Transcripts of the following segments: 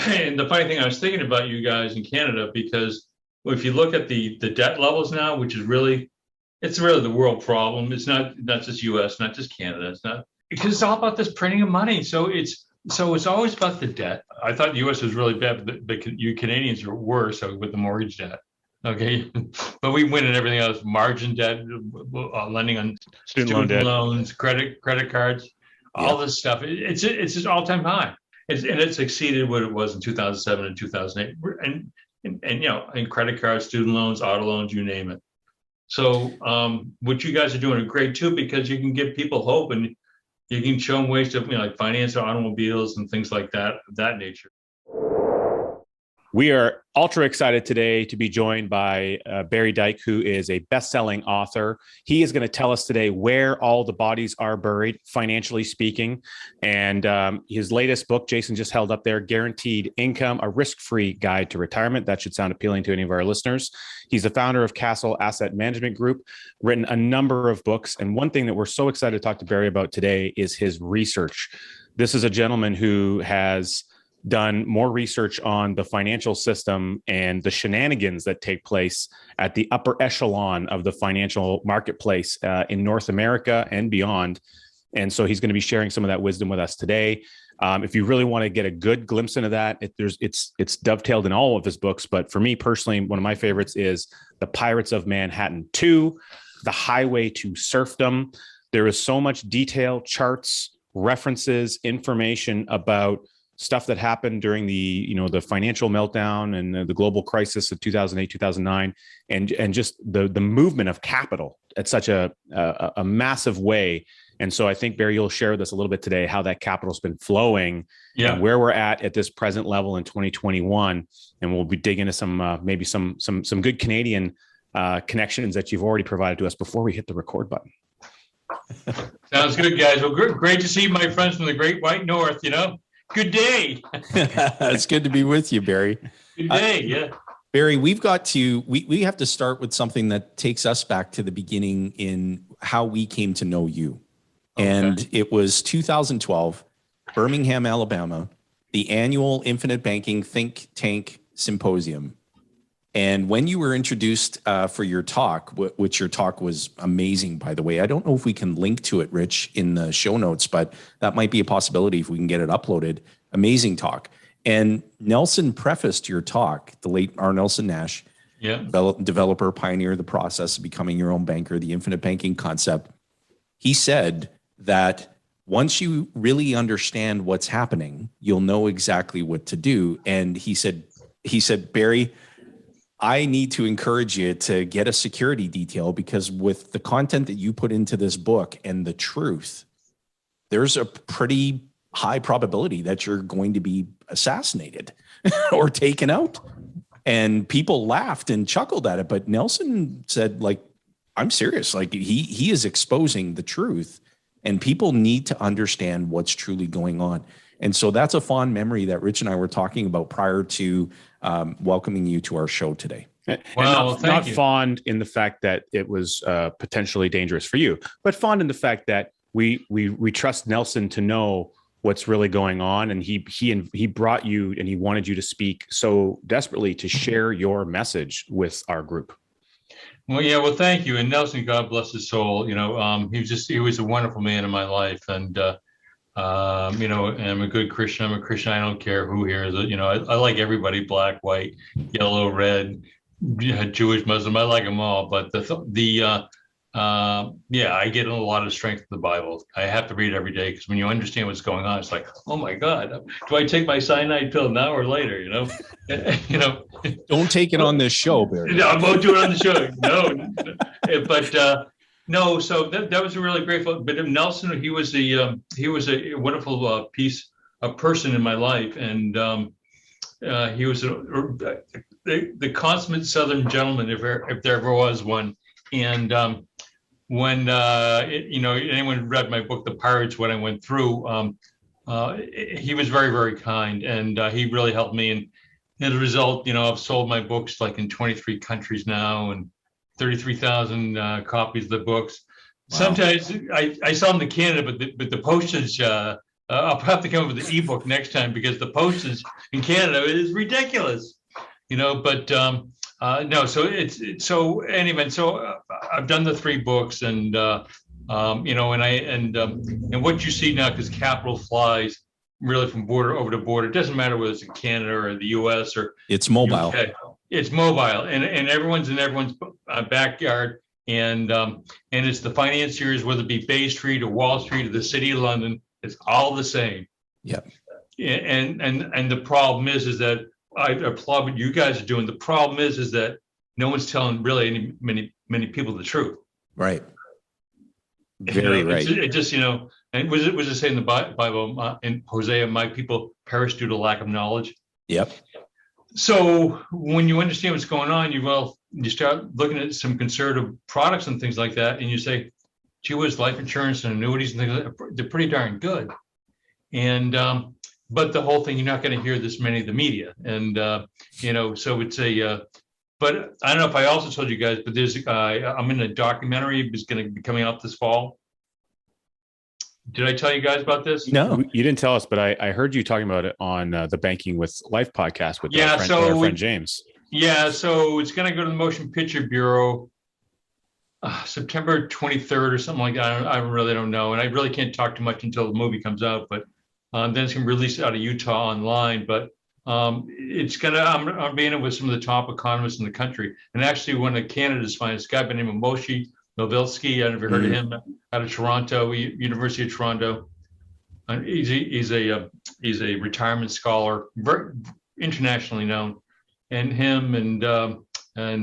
And the funny thing, I was thinking about you guys in Canada because if you look at the debt levels now, which is really it's really the world problem. It's not just U.S., not just Canada. It's not because it's all about this printing of money. So it's always about the debt. I thought the U.S. was really bad, but you Canadians are worse with the mortgage debt. Okay, but we win in everything else: margin debt, lending on Student loan student debt. loans, credit cards, Yeah. all this stuff. It's just all time high. It's exceeded what it was in 2007 and 2008, and in credit cards, student loans, auto loans, you name it. So what you guys are doing are great too, because you can give people hope and you can show them ways to like finance automobiles and things like that of that nature. We are ultra excited today to be joined by Barry Dyke, who is a best-selling author. He is going to tell us today where all the bodies are buried, financially speaking. And his latest book, Jayson just held up there, Guaranteed Income, a risk-free guide to retirement. That should sound appealing to any of our listeners. He's the founder of Castle Asset Management Group, written a number of books. And one thing that we're so excited to talk to Barry about today is his research. This is a gentleman who has done more research on the financial system and the shenanigans that take place at the upper echelon of the financial marketplace in North America and beyond. And so he's going to be sharing some of that wisdom with us today. If you really want to get a good glimpse into that, it's dovetailed in all of his books. But for me personally, one of my favorites is The Pirates of Manhattan 2, The Highway to Serfdom. There is so much detail, charts, references, information about stuff that happened during the financial meltdown and the global crisis of 2008, 2009, and just the movement of capital at such a massive way. And so I think Barry, you'll share with us a little bit today how that capital's been flowing and where we're at this present level in 2021. And we'll be digging into some maybe some good Canadian connections that you've already provided to us before we hit the record button. Sounds good, guys. Well, great to see my friends from the Great White North. Good day. It's good to be with you, Barry. Good day. Yeah. Barry, we have to start with something that takes us back to the beginning in how we came to know you. Okay. And it was 2012, Birmingham, Alabama, the annual Infinite Banking Think Tank Symposium. And when you were introduced for your talk, which your talk was amazing, by the way, I don't know if we can link to it, Rich, in the show notes, but that might be a possibility if we can get it uploaded. Amazing talk. And Nelson prefaced your talk, the late R. Nelson Nash, developer, pioneer of the process of becoming your own banker, the infinite banking concept. He said that once you really understand what's happening, you'll know exactly what to do. And he said, Barry, I need to encourage you to get a security detail because with the content that you put into this book and the truth, there's a pretty high probability that you're going to be assassinated or taken out. And people laughed and chuckled at it. But Nelson said, I'm serious. He is exposing the truth and people need to understand what's truly going on. And so that's a fond memory that Rich and I were talking about prior to welcoming you to our show today. Well, not fond in the fact that it was potentially dangerous for you, but fond in the fact that we trust Nelson to know what's really going on, and he brought you and he wanted you to speak so desperately to share your message with our group. Well, yeah, well, thank you. And Nelson, God bless his soul. He was a wonderful man in my life, and and I'm a good Christian. I'm a Christian. I don't care who here is. I like everybody, black, white, yellow, red, Jewish, Muslim. I like them all. But I get a lot of strength from the Bible. I have to read it every day because when you understand what's going on, it's like, oh my God, do I take my cyanide pill now or later? Don't take it on this show, Barry. No, I won't do it on the show. No, but. No, so that was a really great. But Nelson, he was a wonderful person in my life, and he was the consummate Southern gentleman, if there ever was one. And when anyone read my book, The Pirates, what I went through, he was very, very kind, and he really helped me. And as a result, I've sold my books in 23 countries now, and 33,000 copies of the books. Wow. Sometimes I sell them to Canada, but the postage I'll have to come up with the ebook next time because the postage in Canada is ridiculous, but no, so so anyway, so I've done the 3 books and, and what you see now, because capital flies really from border over to border, it doesn't matter whether it's in Canada or the US or it's mobile. UK. It's mobile and everyone's in everyone's backyard. And it's the financiers, whether it be Bay Street or Wall Street or the City of London, it's all the same. Yeah. And the problem is that I applaud what you guys are doing. The problem is that no one's telling really many people the truth. Right. Very right. It just, and was it saying in the Bible in Hosea, my people perish due to lack of knowledge. Yep. So when you understand what's going on, you start looking at some conservative products and things like that, and you say, gee whiz, life insurance and annuities and things like that, they're pretty darn good. And but the whole thing, you're not going to hear this many of the media. And so it's but I don't know if I also told you guys, but there's a guy, I'm in a documentary that's going to be coming out this fall. Did I tell you guys about this? No, you didn't tell us, but I heard you talking about it on the Banking with Life podcast with our friend James. Yeah, so it's going to go to the Motion Picture Bureau September 23rd or something like that. I really don't know. And I really can't talk too much until the movie comes out, but then it's going to be released out of Utah online. But it's going to, I'm being with some of the top economists in the country. And actually, one of Canada's finest, guy by the name of Moshe Novelski, I've never heard of him, out of Toronto, University of Toronto. He's a retirement scholar, very internationally known. And him and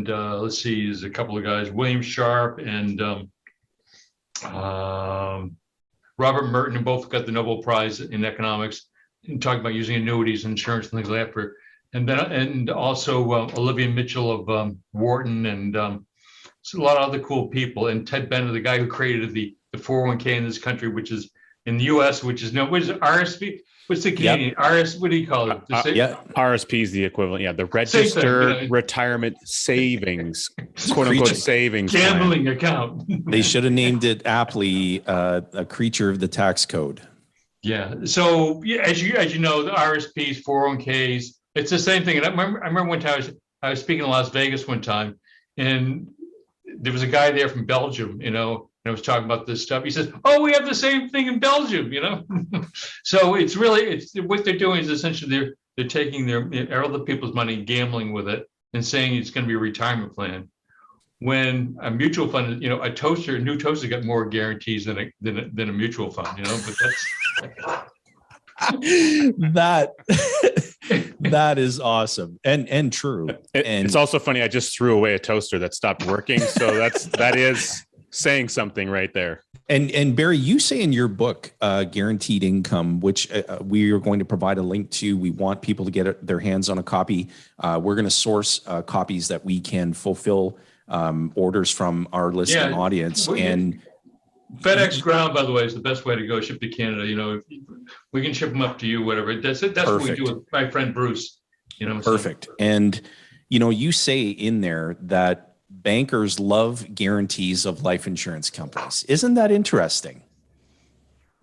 let's see, there's a couple of guys, William Sharp and Robert Merton, who both got the Nobel Prize in economics, and talking about using annuities, insurance, and things like that. And also Olivia Mitchell of Wharton, and so a lot of other cool people. And Ted Bennett, the guy who created the 401k in this country, which is in the U.S., which is what is it, RSP? What's the Canadian RS? What do you call it? RSP is the equivalent. Yeah, the Registered Retirement Savings, quote unquote savings gambling account. They should have named it aptly a creature of the tax code. Yeah. So as you know, the RSPs, 401ks, it's the same thing. And I remember one time I was speaking in Las Vegas one time, and there was a guy there from Belgium, and I was talking about this stuff. He says, "Oh, we have the same thing in Belgium," So it's what they're doing is essentially they're taking other people's money, gambling with it, and saying it's going to be a retirement plan. When a mutual fund, a new toaster got more guarantees than a mutual fund, But that's that is awesome and true. It's also funny. I just threw away a toaster that stopped working, so that is saying something right there. And Barry, you say in your book, Guaranteed Income, which we are going to provide a link to. We want people to get their hands on a copy. We're going to source copies that we can fulfill orders from our listening audience. And FedEx Ground, by the way, is the best way to go. Ship to Canada. We can ship them up to you, whatever. That's it. That's perfect. What we do with my friend Bruce. Perfect. So. And you say in there that bankers love guarantees of life insurance companies. Isn't that interesting?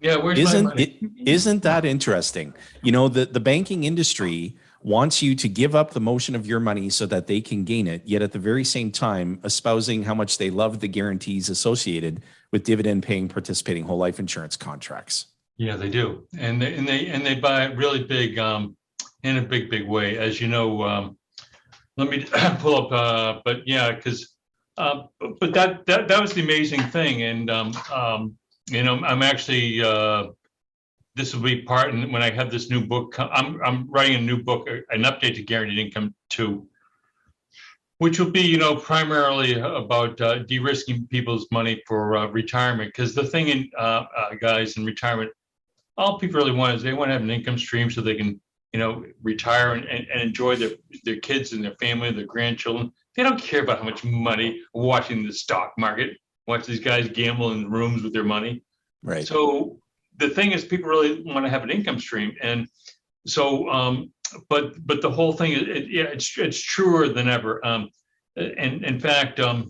Yeah, where's my money? Isn't that interesting? The banking industry wants you to give up the motion of your money so that they can gain it, yet at the very same time espousing how much they love the guarantees associated with dividend-paying participating whole life insurance contracts. Yeah, they do, and they buy it really big, in a big way, as you know. Let me pull up, but yeah, because but that was the amazing thing, and I'm actually this will be part, and when I have this new book, I'm writing a new book, an update to Guaranteed Income 2, which will be primarily about de-risking people's money for retirement. Because the thing in guys in retirement, all people really want is they want to have an income stream so they can retire and enjoy their kids and their family, their grandchildren. They don't care about how much money, watching the stock market, watch these guys gamble in rooms with their money. Right. So the thing is, people really want to have an income stream. And so, but the whole thing is, it's truer than ever. And in fact, I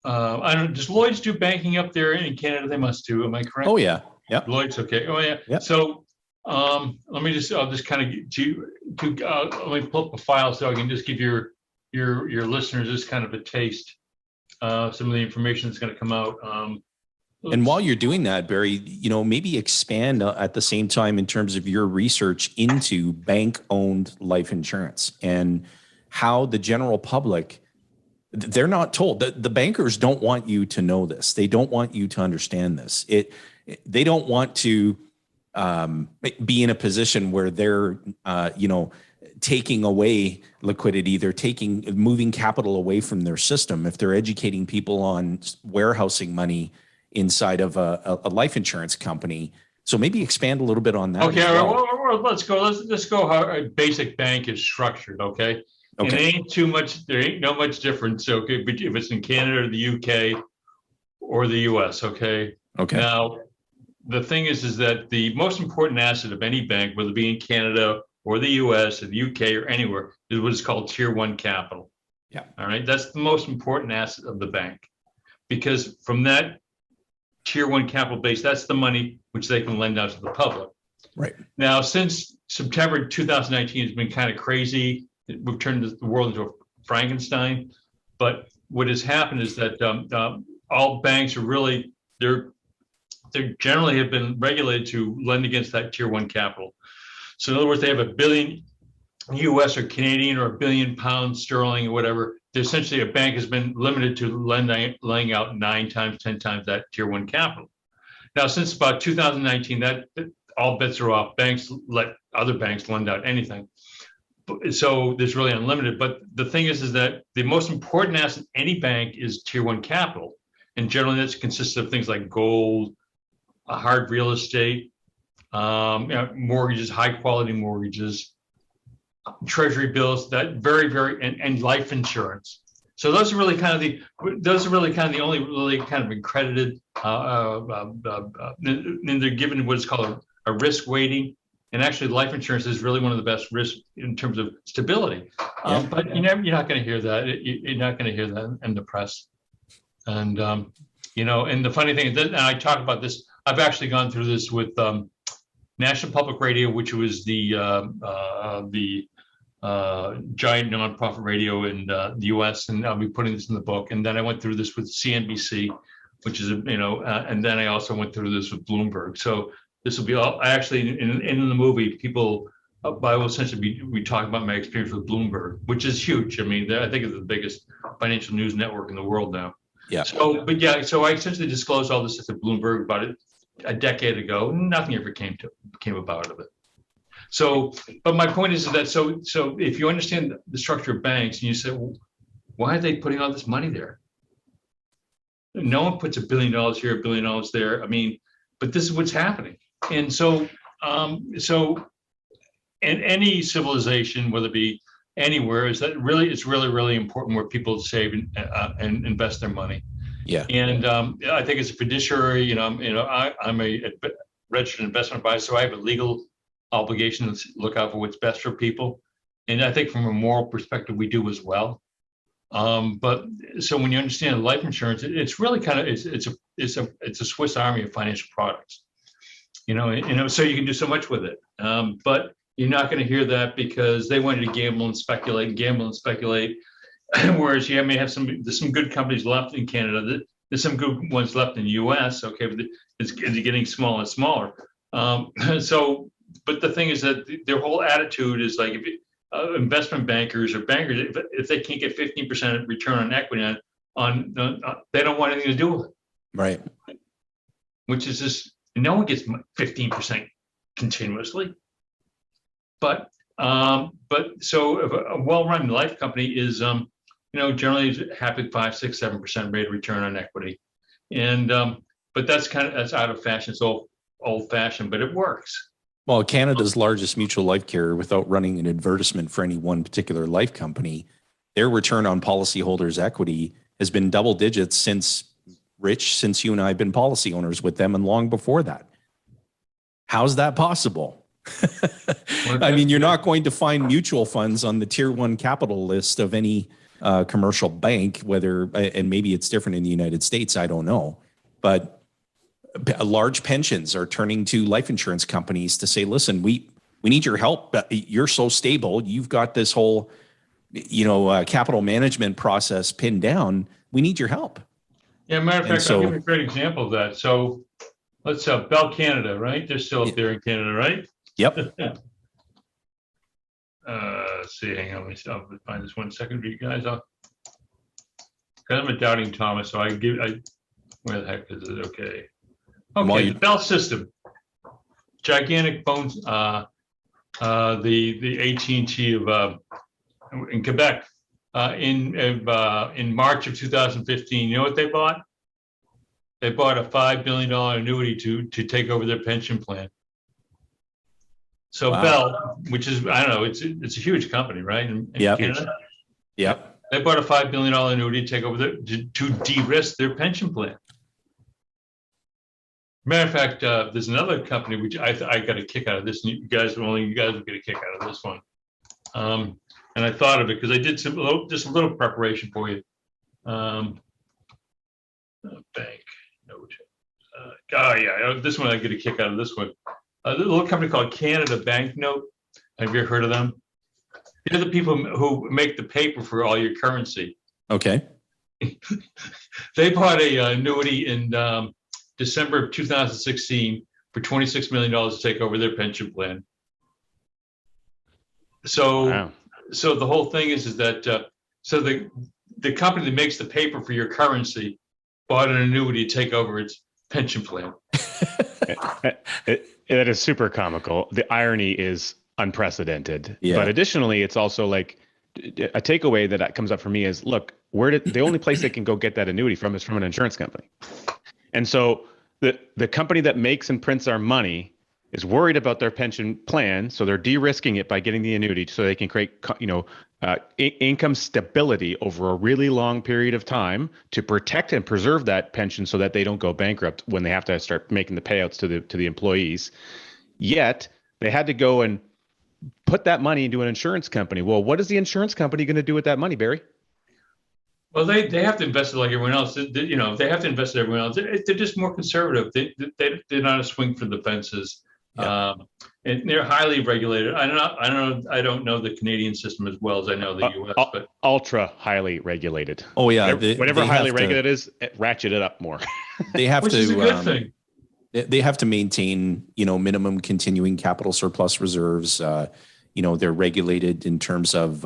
don't, does Lloyd's do banking up there in Canada? They must do. Am I correct? Oh yeah. Yep. Lloyd's, okay. Oh yeah. Yep. So I'll just kind of let me pull up a file so I can just give your listeners just kind of a taste some of the information that's going to come out. And while you're doing that, Barry, maybe expand at the same time in terms of your research into bank-owned life insurance and how the general public, they're not told. The bankers don't want you to know this. They don't want you to understand this. They don't want to be in a position where they're, taking away liquidity. They're moving capital away from their system. If they're educating people on warehousing money inside of a life insurance company. So maybe expand a little bit on that. Okay, well, let's go how a basic bank is structured. Okay. And it ain't too much. There ain't no much difference. Okay, but if it's in Canada or the UK or the US. Okay. Okay. Now, the thing is that the most important asset of any bank, whether it be in Canada or the US or the UK or anywhere, is what is called Tier 1 capital. Yeah. All right. That's the most important asset of the bank, because from that Tier 1 capital base, that's the money which they can lend out to the public. Right. Now, since September 2019 has been kind of crazy. We've turned the world into a Frankenstein. But what has happened is that all banks are really, they generally have been regulated to lend against that Tier 1 capital. So in other words, they have $1 billion US or Canadian or £1 billion pounds sterling or whatever. Essentially, a bank has been limited to laying out 9 times, 10 times that Tier 1 capital. Now, since about 2019, that all bets are off. Banks let other banks lend out anything. So there's really unlimited. But the thing is that the most important asset in any bank is Tier 1 capital. And generally, that consists of things like gold, hard real estate, mortgages, high quality mortgages, treasury bills, that and life insurance. So those are really kind of the only really kind of accredited, and they're given what is called a risk weighting. And actually, life insurance is really one of the best risks in terms of stability. But you're not going to hear that. You're not going to hear that in the press. And and the funny thing is that, and I talk about this, I've actually gone through this with National Public Radio, which was the giant nonprofit radio in the U.S., and I'll be putting this in the book. And then I went through this with CNBC, which is and then I also went through this with Bloomberg. So this will be all actually in the movie. People, I will essentially be talking about my experience with Bloomberg, which is huge. I mean, I think it's the biggest financial news network in the world now. Yeah. So I essentially disclosed all this to Bloomberg about it a decade ago. Nothing ever came about of it. So, but my point is that so if you understand the structure of banks and you say, well, why are they putting all this money there? No one puts $1 billion here, $1 billion there. I mean, but this is what's happening. And so in any civilization, whether it be anywhere, is that it's really important where people save and invest their money. Yeah. And I think as a fiduciary, I'm a registered investment advisor, so I have a legal obligation to look out for what's best for people. And I think from a moral perspective, we do as well. But so when you understand life insurance, it's really kind of it's a Swiss Army of financial products. So you can do so much with it. But you're not going to hear that because they wanted to gamble and speculate. Whereas you may have there's some good companies left in Canada. There's some good ones left in the U.S. Okay, but it's getting smaller and smaller. But the thing is that their whole attitude is like, if investment bankers or bankers, if they can't get 15% return on equity they don't want anything to do with it. Right. Which is just, no one gets 15% continuously. But so if a well-run life company is, generally happy 5, 6, 7% rate of return on equity. And, but that's out of fashion. It's old-fashioned, but it works. Well, Canada's largest mutual life carrier, without running an advertisement for any one particular life company, their return on policyholders' equity has been double digits since you and I have been policy owners with them, and long before that. How's that possible? I mean, you're not going to find mutual funds on the Tier 1 capital list of any commercial bank, and maybe it's different in the United States, I don't know. But large pensions are turning to life insurance companies to say, listen, we need your help. You're so stable. You've got this whole, capital management process pinned down. We need your help. Yeah, matter of And fact, I'll so- give you a great example of that. So let's Bell Canada, right? They're still up there in Canada, right? Yep. Let's see, hang on, let me find this 1 second for you guys. I'm a doubting Thomas, so where the heck is it? Okay. Okay, the Bell system. Gigantic phones, the AT&T of in Quebec, in March of 2015, you know what they bought? They bought a $5 billion annuity to take over their pension plan. So wow. Bell, which is, I don't know, it's a huge company, right? In Canada. Yep. They bought a $5 billion annuity to take over to de-risk their pension plan. Matter of fact, there's another company which I got a kick out of this, and you guys will get a kick out of this one. And I thought of it because I did just a little preparation for you. Bank note. This one I get a kick out of this one. There's a little company called Canada Bank Note. Have you ever heard of them? They're the people who make the paper for all your currency. Okay. They bought a annuity in December of 2016 for $26 million to take over their pension plan. So, wow. So the whole thing is that so the company that makes the paper for your currency bought an annuity to take over its pension plan. That is super comical. The irony is unprecedented. Yeah. But additionally, it's also like a takeaway that comes up for me is, look, the only place they can go get that annuity from is from an insurance company. And so the company that makes and prints our money is worried about their pension plan, so they're de-risking it by getting the annuity so they can create, income stability over a really long period of time to protect and preserve that pension so that they don't go bankrupt when they have to start making the payouts to the employees. Yet they had to go and put that money into an insurance company. Well, what is the insurance company going to do with that money, Barry? Well, they have to invest it like everyone else. They have to invest it everyone else. They're just more conservative. They're not a swing for the fences. Yeah. And they're highly regulated. I don't know the Canadian system as well as I know the U.S. But ultra highly regulated. Oh yeah, whatever highly regulated is, ratchet it up more. They have which to. Is a good thing. They have to maintain, minimum continuing capital surplus reserves. They're regulated in terms of,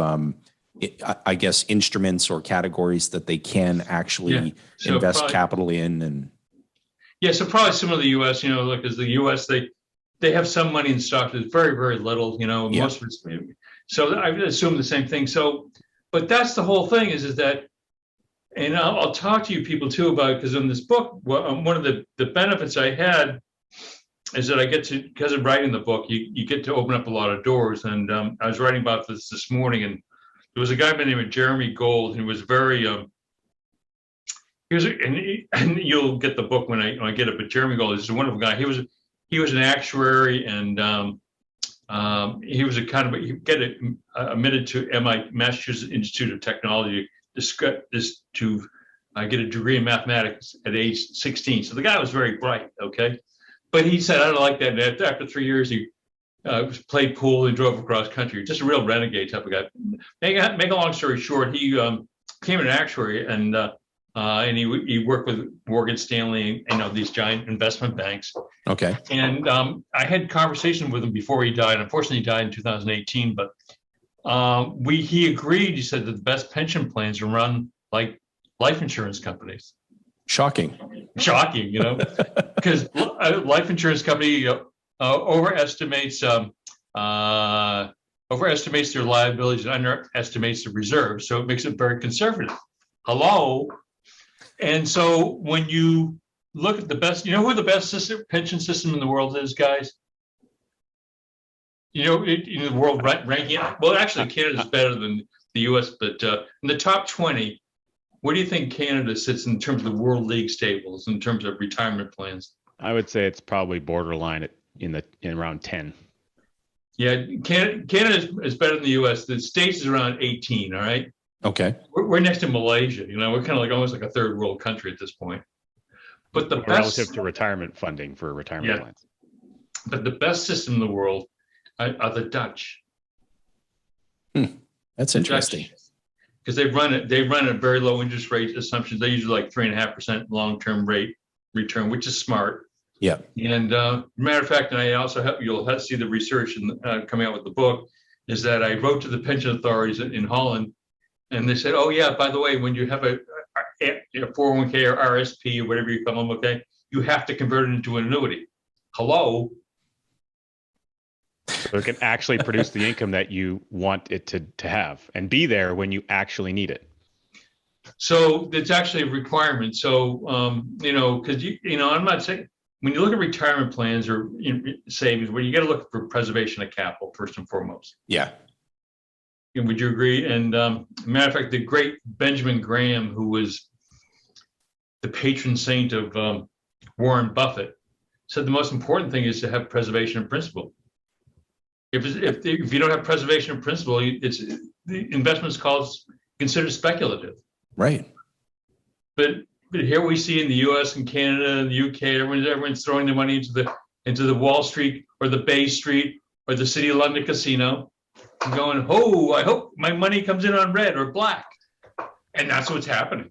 I guess, instruments or categories that they can actually invest capital in. And so probably similar to the U.S. Look, as the U.S. They have some money in stocks. It's very, very little. Most of it's. So I would assume the same thing. So, but that's the whole thing is that. And I'll talk to you people too about it because in this book, one of the benefits I had is that I get to, because of writing the book, you get to open up a lot of doors. And I was writing about this morning, and there was a guy by the name of Jeremy Gold who was very, and you'll get the book when I get it. But Jeremy Gold is a wonderful guy. He was an actuary, and he was he got admitted to Massachusetts Institute of Technology to get a degree in mathematics at age 16. So the guy was very bright, okay? But he said, I don't like that. And after 3 years, he played pool and drove across country. Just a real renegade type of guy. Make a long story short, he became an actuary, and he worked with Morgan Stanley and these giant investment banks. Okay. And I had conversation with him before he died. Unfortunately, he died in 2018, but he agreed. He said that the best pension plans are run like life insurance companies. Shocking, because a life insurance company overestimates their liabilities and underestimates the reserves, so it makes it very conservative. Hello, and so when you look at the best, who the best pension system in the world is, guys? In the world ranking, well, actually, Canada's better than the U.S., but in the top 20, where do you think Canada sits in terms of the World League stables, in terms of retirement plans? I would say it's probably borderline in around 10. Yeah, Canada is better than the U.S. The States is around 18, all right? Okay. We're next to Malaysia. We're kind of like almost like a third world country at this point. But the relative best, to retirement funding for retirement yeah, plans. but the best system in the world are the Dutch. That's interesting. Because they run at very low interest rate assumptions. They usually like 3.5% long-term rate return, which is smart. Yeah. And matter of fact, and I also you'll see the research coming out with the book, is that I wrote to the pension authorities in Holland, and they said, oh yeah, by the way, when you have a 401k or RSP or whatever you call them, okay, you have to convert it into an annuity. Hello. So it can actually produce the income that you want it to have and be there when you actually need it. So it's actually a requirement. So, because I'm not saying, when you look at retirement plans or savings, well, you got to look for preservation of capital first and foremost. Yeah. And would you agree? And matter of fact, the great Benjamin Graham, who was the patron saint of Warren Buffett, said the most important thing is to have preservation of principle. If you don't have preservation of principle, it's the investment's considered speculative. Right. But here we see in the U.S. and Canada and the U.K., everyone's throwing their money into the Wall Street or the Bay Street or the City of London casino, and going, oh, I hope my money comes in on red or black, and that's what's happening.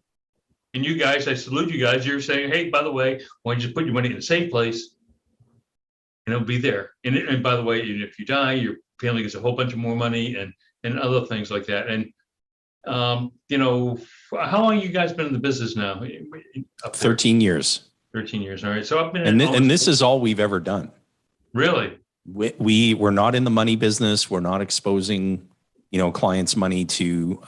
And you guys, I salute you guys. You're saying, hey, by the way, why don't you put your money in a safe place, and it'll be there. And by the way, if you die, your family gets a whole bunch of more money and other things like that. And how long you guys been in the business now? 13 years. 13 years. All right. So I've been and this is all we've ever done. Really? We're not in the money business. We're not exposing, clients' money to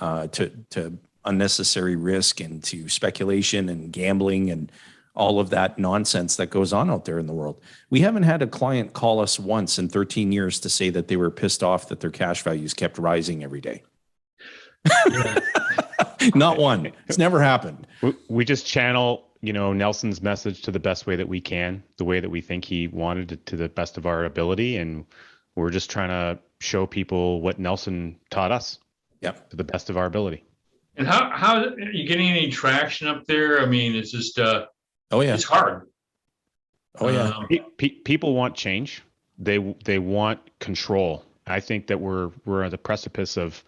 unnecessary risk and to speculation and gambling and all of that nonsense that goes on out there in the world. We haven't had a client call us once in 13 years to say that they were pissed off that their cash values kept rising every day. Yeah. Not one. It's never happened. We just channel, Nelson's message to the best way that we can, the way that we think he wanted it, to the best of our ability. And we're just trying to show people what Nelson taught us. Yep. To the best of our ability. And how are you getting any traction up there? I mean, it's just, oh yeah, it's hard. Oh yeah. People want change. They want control. I think that we're at the precipice of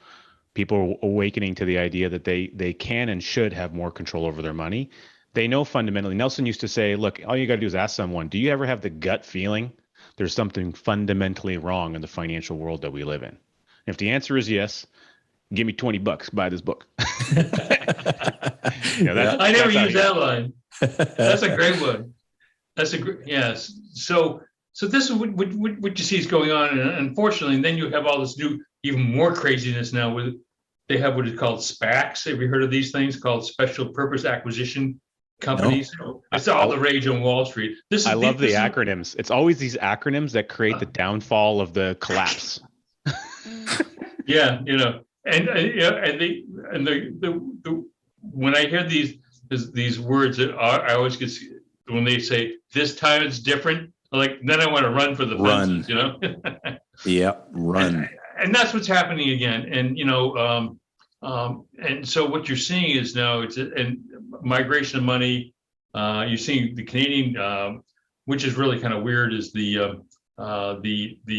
people awakening to the idea that they can and should have more control over their money. They know fundamentally. Nelson used to say, look, all you got to do is ask someone, do you ever have the gut feeling there's something fundamentally wrong in the financial world that we live in? If the answer is yes, give me $20, buy this book. I never used that line. That's a great one. That's a great, yes. So this is what you see is going on. And unfortunately, and then you have all this new, even more craziness now with, they have what is called SPACs. Have you heard of these things called special purpose acquisition companies? No. It's all the rage on Wall Street. I love the acronyms. It's always these acronyms that create the downfall of the collapse. Yeah, and when I hear these words, I always get, when they say this time it's different, then I want to run for the fences, Yeah, run. And that's what's happening again. And and so what you're seeing is now it's a migration of money. You're seeing the Canadian, which is really kind of weird, is the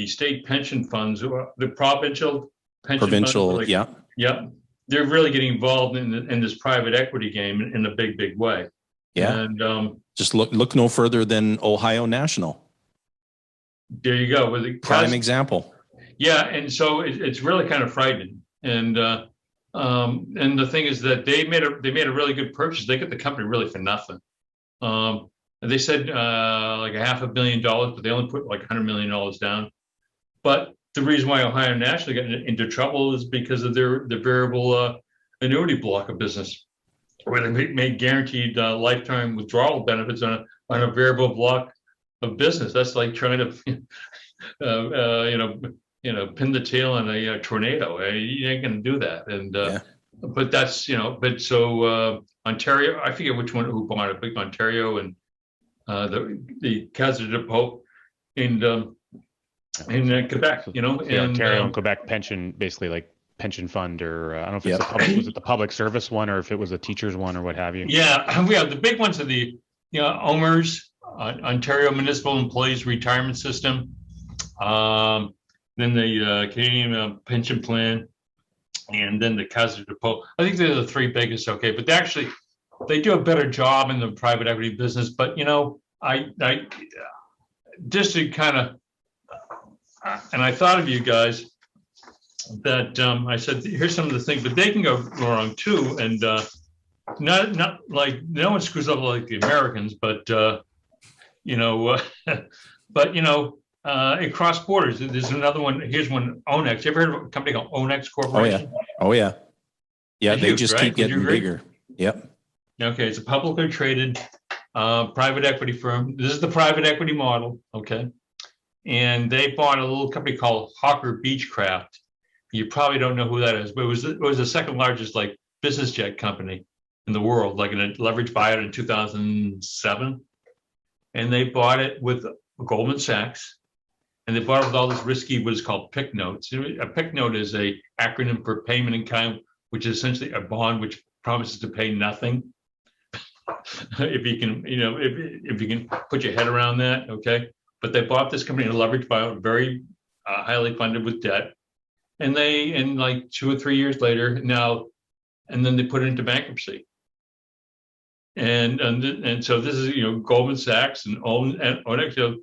state pension funds, the provincial pension funds, yeah, they're really getting involved in this private equity game in a big way. Yeah, and just look no further than Ohio National. There you go, with the prime example. Yeah, and so it's really kind of frightening. And the thing is that they made a really good purchase. They got the company really for nothing. They said like $500 million, but they only put like $100 million down. But the reason why Ohio National got into trouble is because of their variable annuity block of business, where they made guaranteed lifetime withdrawal benefits on a variable block of business. That's like trying to, pin the tail on a tornado. You ain't going to do that. And but that's Ontario. I forget which one who bought it. Big Ontario and the Caisse de dépôt in Quebec. Ontario and Quebec pension, basically like pension fund, or I don't know if it's was it the public service one or if it was a teacher's one or what have you. Yeah, the big ones are the OMERS, Ontario Municipal Employees Retirement System, then the Canadian Pension Plan, and then the Casa de Depot. I think they're the three biggest. Okay, but they do a better job in the private equity business. But I just to kind of, and I thought of you guys that I said, here's some of the things, but they can go wrong too. And not like no one screws up like the Americans, but but it cross borders. There's another one. Here's one. Onex. You ever heard of a company called Onex Corporation? Oh yeah. Yeah, they huge, just right? keep getting bigger. Yep. Okay, it's a publicly traded private equity firm. This is the private equity model. Okay, and they bought a little company called Hawker Beechcraft. You probably don't know who that is, but it was the second largest like business jet company in the world, like in a leveraged buyout in 2007. And they bought it with Goldman Sachs, and they bought it with all this risky, what is called PIK notes. A PIK note is a acronym for payment in kind, which is essentially a bond which promises to pay nothing. If you can, if you can put your head around that, okay. But they bought this company in a leveraged buyout, very highly funded with debt, and like 2 or 3 years later now, and then they put it into bankruptcy. And so this is Goldman Sachs and Onex, the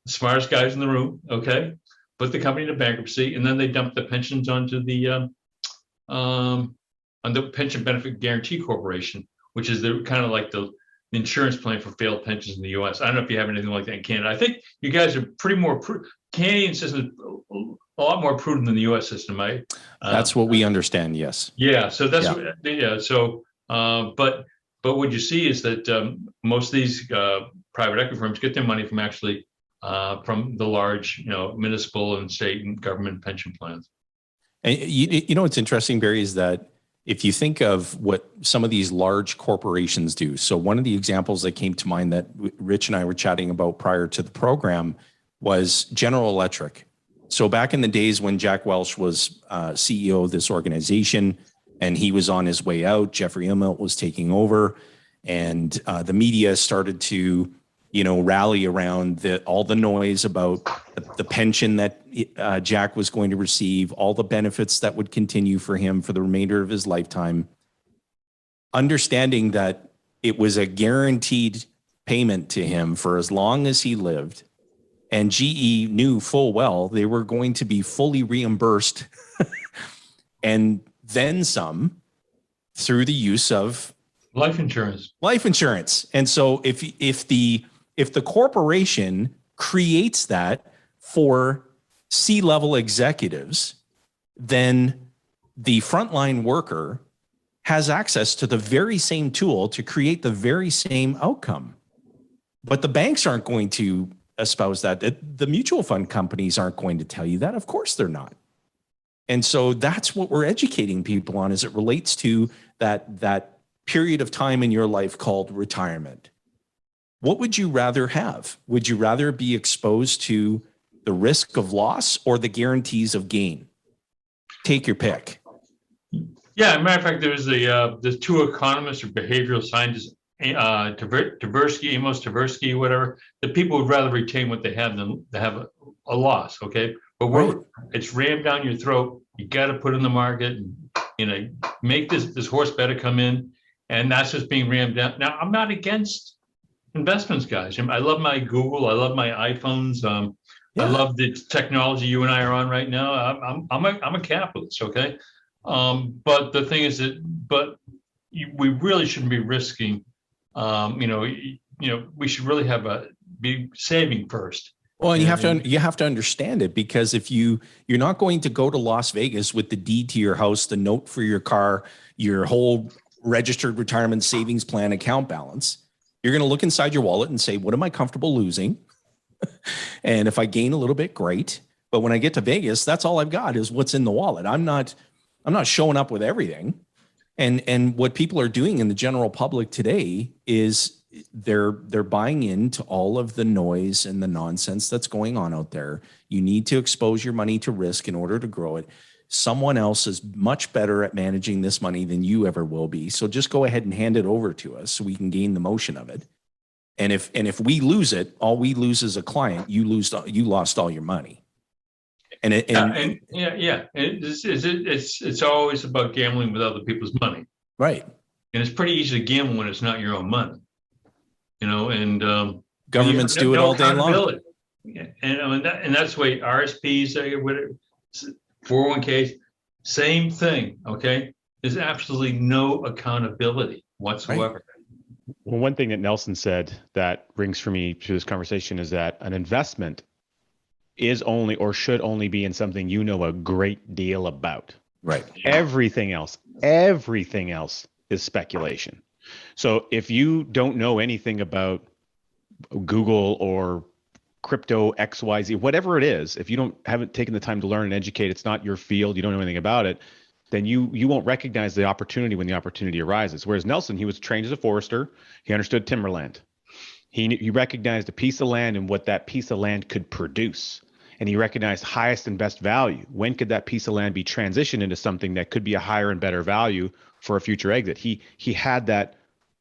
smartest guys in the room, okay, put the company into bankruptcy, and then they dumped the pensions onto the Pension Benefit Guarantee Corporation, which is the kind of like the insurance plan for failed pensions in the U.S. I don't know if you have anything like that in Canada. I think you guys are pretty more Canadian system is a lot more prudent than the U.S. system, right? That's what we understand. Yes. Yeah. So that's So, but what you see is that most of these private equity firms get their money from actually from the large, municipal and state and government pension plans. And what's interesting, Barry, is that if you think of what some of these large corporations do, so one of the examples that came to mind that Rich and I were chatting about prior to the program was General Electric. So back in the days when Jack Welch was CEO of this organization and he was on his way out, Jeffrey Immelt was taking over, and the media started to rally around all the noise about the pension that Jack was going to receive, all the benefits that would continue for him for the remainder of his lifetime, understanding that it was a guaranteed payment to him for as long as he lived. And GE knew full well they were going to be fully reimbursed and then some through the use of life insurance. And so if the corporation creates that for C-level executives, then the frontline worker has access to the very same tool to create the very same outcome. But the banks aren't going to espouse that. The mutual fund companies aren't going to tell you that. Of course they're not. And so that's what we're educating people on as it relates to that period of time in your life called retirement. What would you rather have? Would you rather be exposed to the risk of loss or the guarantees of gain? Take your pick. Yeah, as a matter of fact, there's two economists or behavioral scientists, Tversky, Amos Tversky, whatever, that people would rather retain what they have than to have a loss, okay? But it's rammed down your throat. You got to put in the market, and, make this horse better come in, and that's just being rammed down. Now, I'm not against investments, guys. I love my Google. I love my iPhones. I love the technology you and I are on right now. I'm a capitalist, okay? But the thing is we really shouldn't be risking. We should really be saving first. Well, and you have to understand it, because if you're not going to go to Las Vegas with the deed to your house, the note for your car, your whole registered retirement savings plan account balance, you're going to look inside your wallet and say, what am I comfortable losing? And if I gain a little bit, great. But when I get to Vegas, that's all I've got is what's in the wallet. I'm not showing up with everything. And what people are doing in the general public today is they're buying into all of the noise and the nonsense that's going on out there. You need to expose your money to risk in order to grow it. Someone else is much better at managing this money than you ever will be. So just go ahead and hand it over to us so we can gain the motion of it. And if we lose it, all we lose is a client. You lost all your money. And it's always about gambling with other people's money. Right. And it's pretty easy to gamble when it's not your own money, and governments do it all day long. Yeah. And that's the way RSPs, 401ks, same thing. Okay. There's absolutely no accountability whatsoever. Right. Well, one thing that Nelson said that rings for me to this conversation is that an investment is only or should only be in something you know a great deal about. Right. Everything else is speculation. So if you don't know anything about Google or crypto XYZ, whatever it is, if you haven't taken the time to learn and educate, it's not your field, you don't know anything about it, then you won't recognize the opportunity when the opportunity arises. Whereas Nelson, he was trained as a forester. He understood timberland. He recognized a piece of land and what that piece of land could produce. And he recognized highest and best value. When could that piece of land be transitioned into something that could be a higher and better value for a future exit? He had that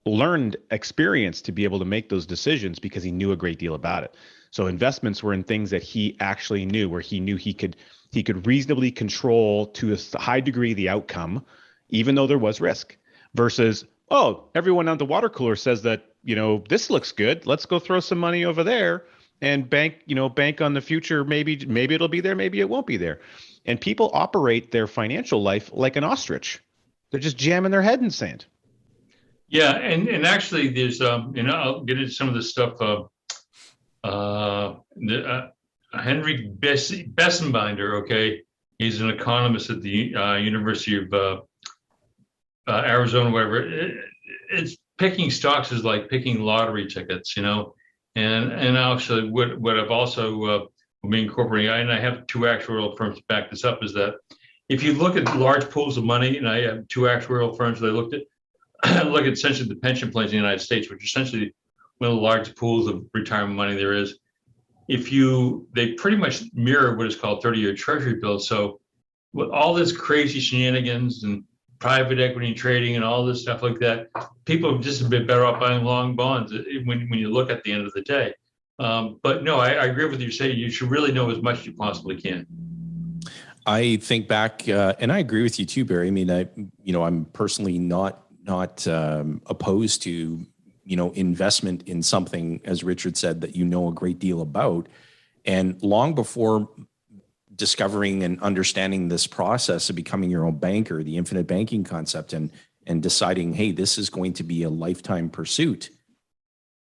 learned experience to be able to make those decisions because he knew a great deal about it. So investments were in things that he actually knew, where he knew he could reasonably control to a high degree the outcome, even though there was risk, versus, oh, everyone on the water cooler says that, this looks good. Let's go throw some money over there and bank on the future. Maybe it'll be there. Maybe it won't be there. And people operate their financial life like an ostrich. They're just jamming their head in sand. Yeah. And actually there's, I'll get into some of this stuff. Henry Bessenbinder, okay, he's an economist at the University of Arizona, whatever. It's picking stocks is like picking lottery tickets, and actually what I've also been incorporating, and I have two actuarial firms to back this up, is that if you look at large pools of money, and I have two actuarial firms that I look at essentially the pension plans in the United States, which are essentially one of the largest pools of retirement money there is. They pretty much mirror what is called 30-year treasury bills. So with all this crazy shenanigans and private equity and trading and all this stuff like that, people are just a bit better off buying long bonds when you look at the end of the day. But no, I agree with you saying you should really know as much as you possibly can. I think back, and I agree with you too, Barry. I mean, I'm personally not opposed to investment in something, as Richard said, that you know a great deal about. And long before discovering and understanding this process of becoming your own banker, the infinite banking concept, and deciding, hey, this is going to be a lifetime pursuit.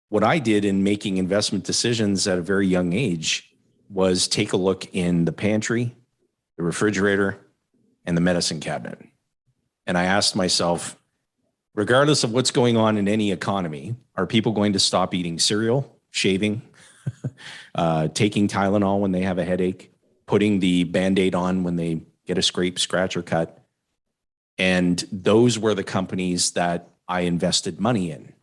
What I did in making investment decisions at a very young age was take a look in the pantry, the refrigerator, and the medicine cabinet. And I asked myself, regardless of what's going on in any economy, are people going to stop eating cereal, shaving, taking Tylenol when they have a headache, putting the Band-Aid on when they get a scrape, scratch, or cut? And those were the companies that I invested money in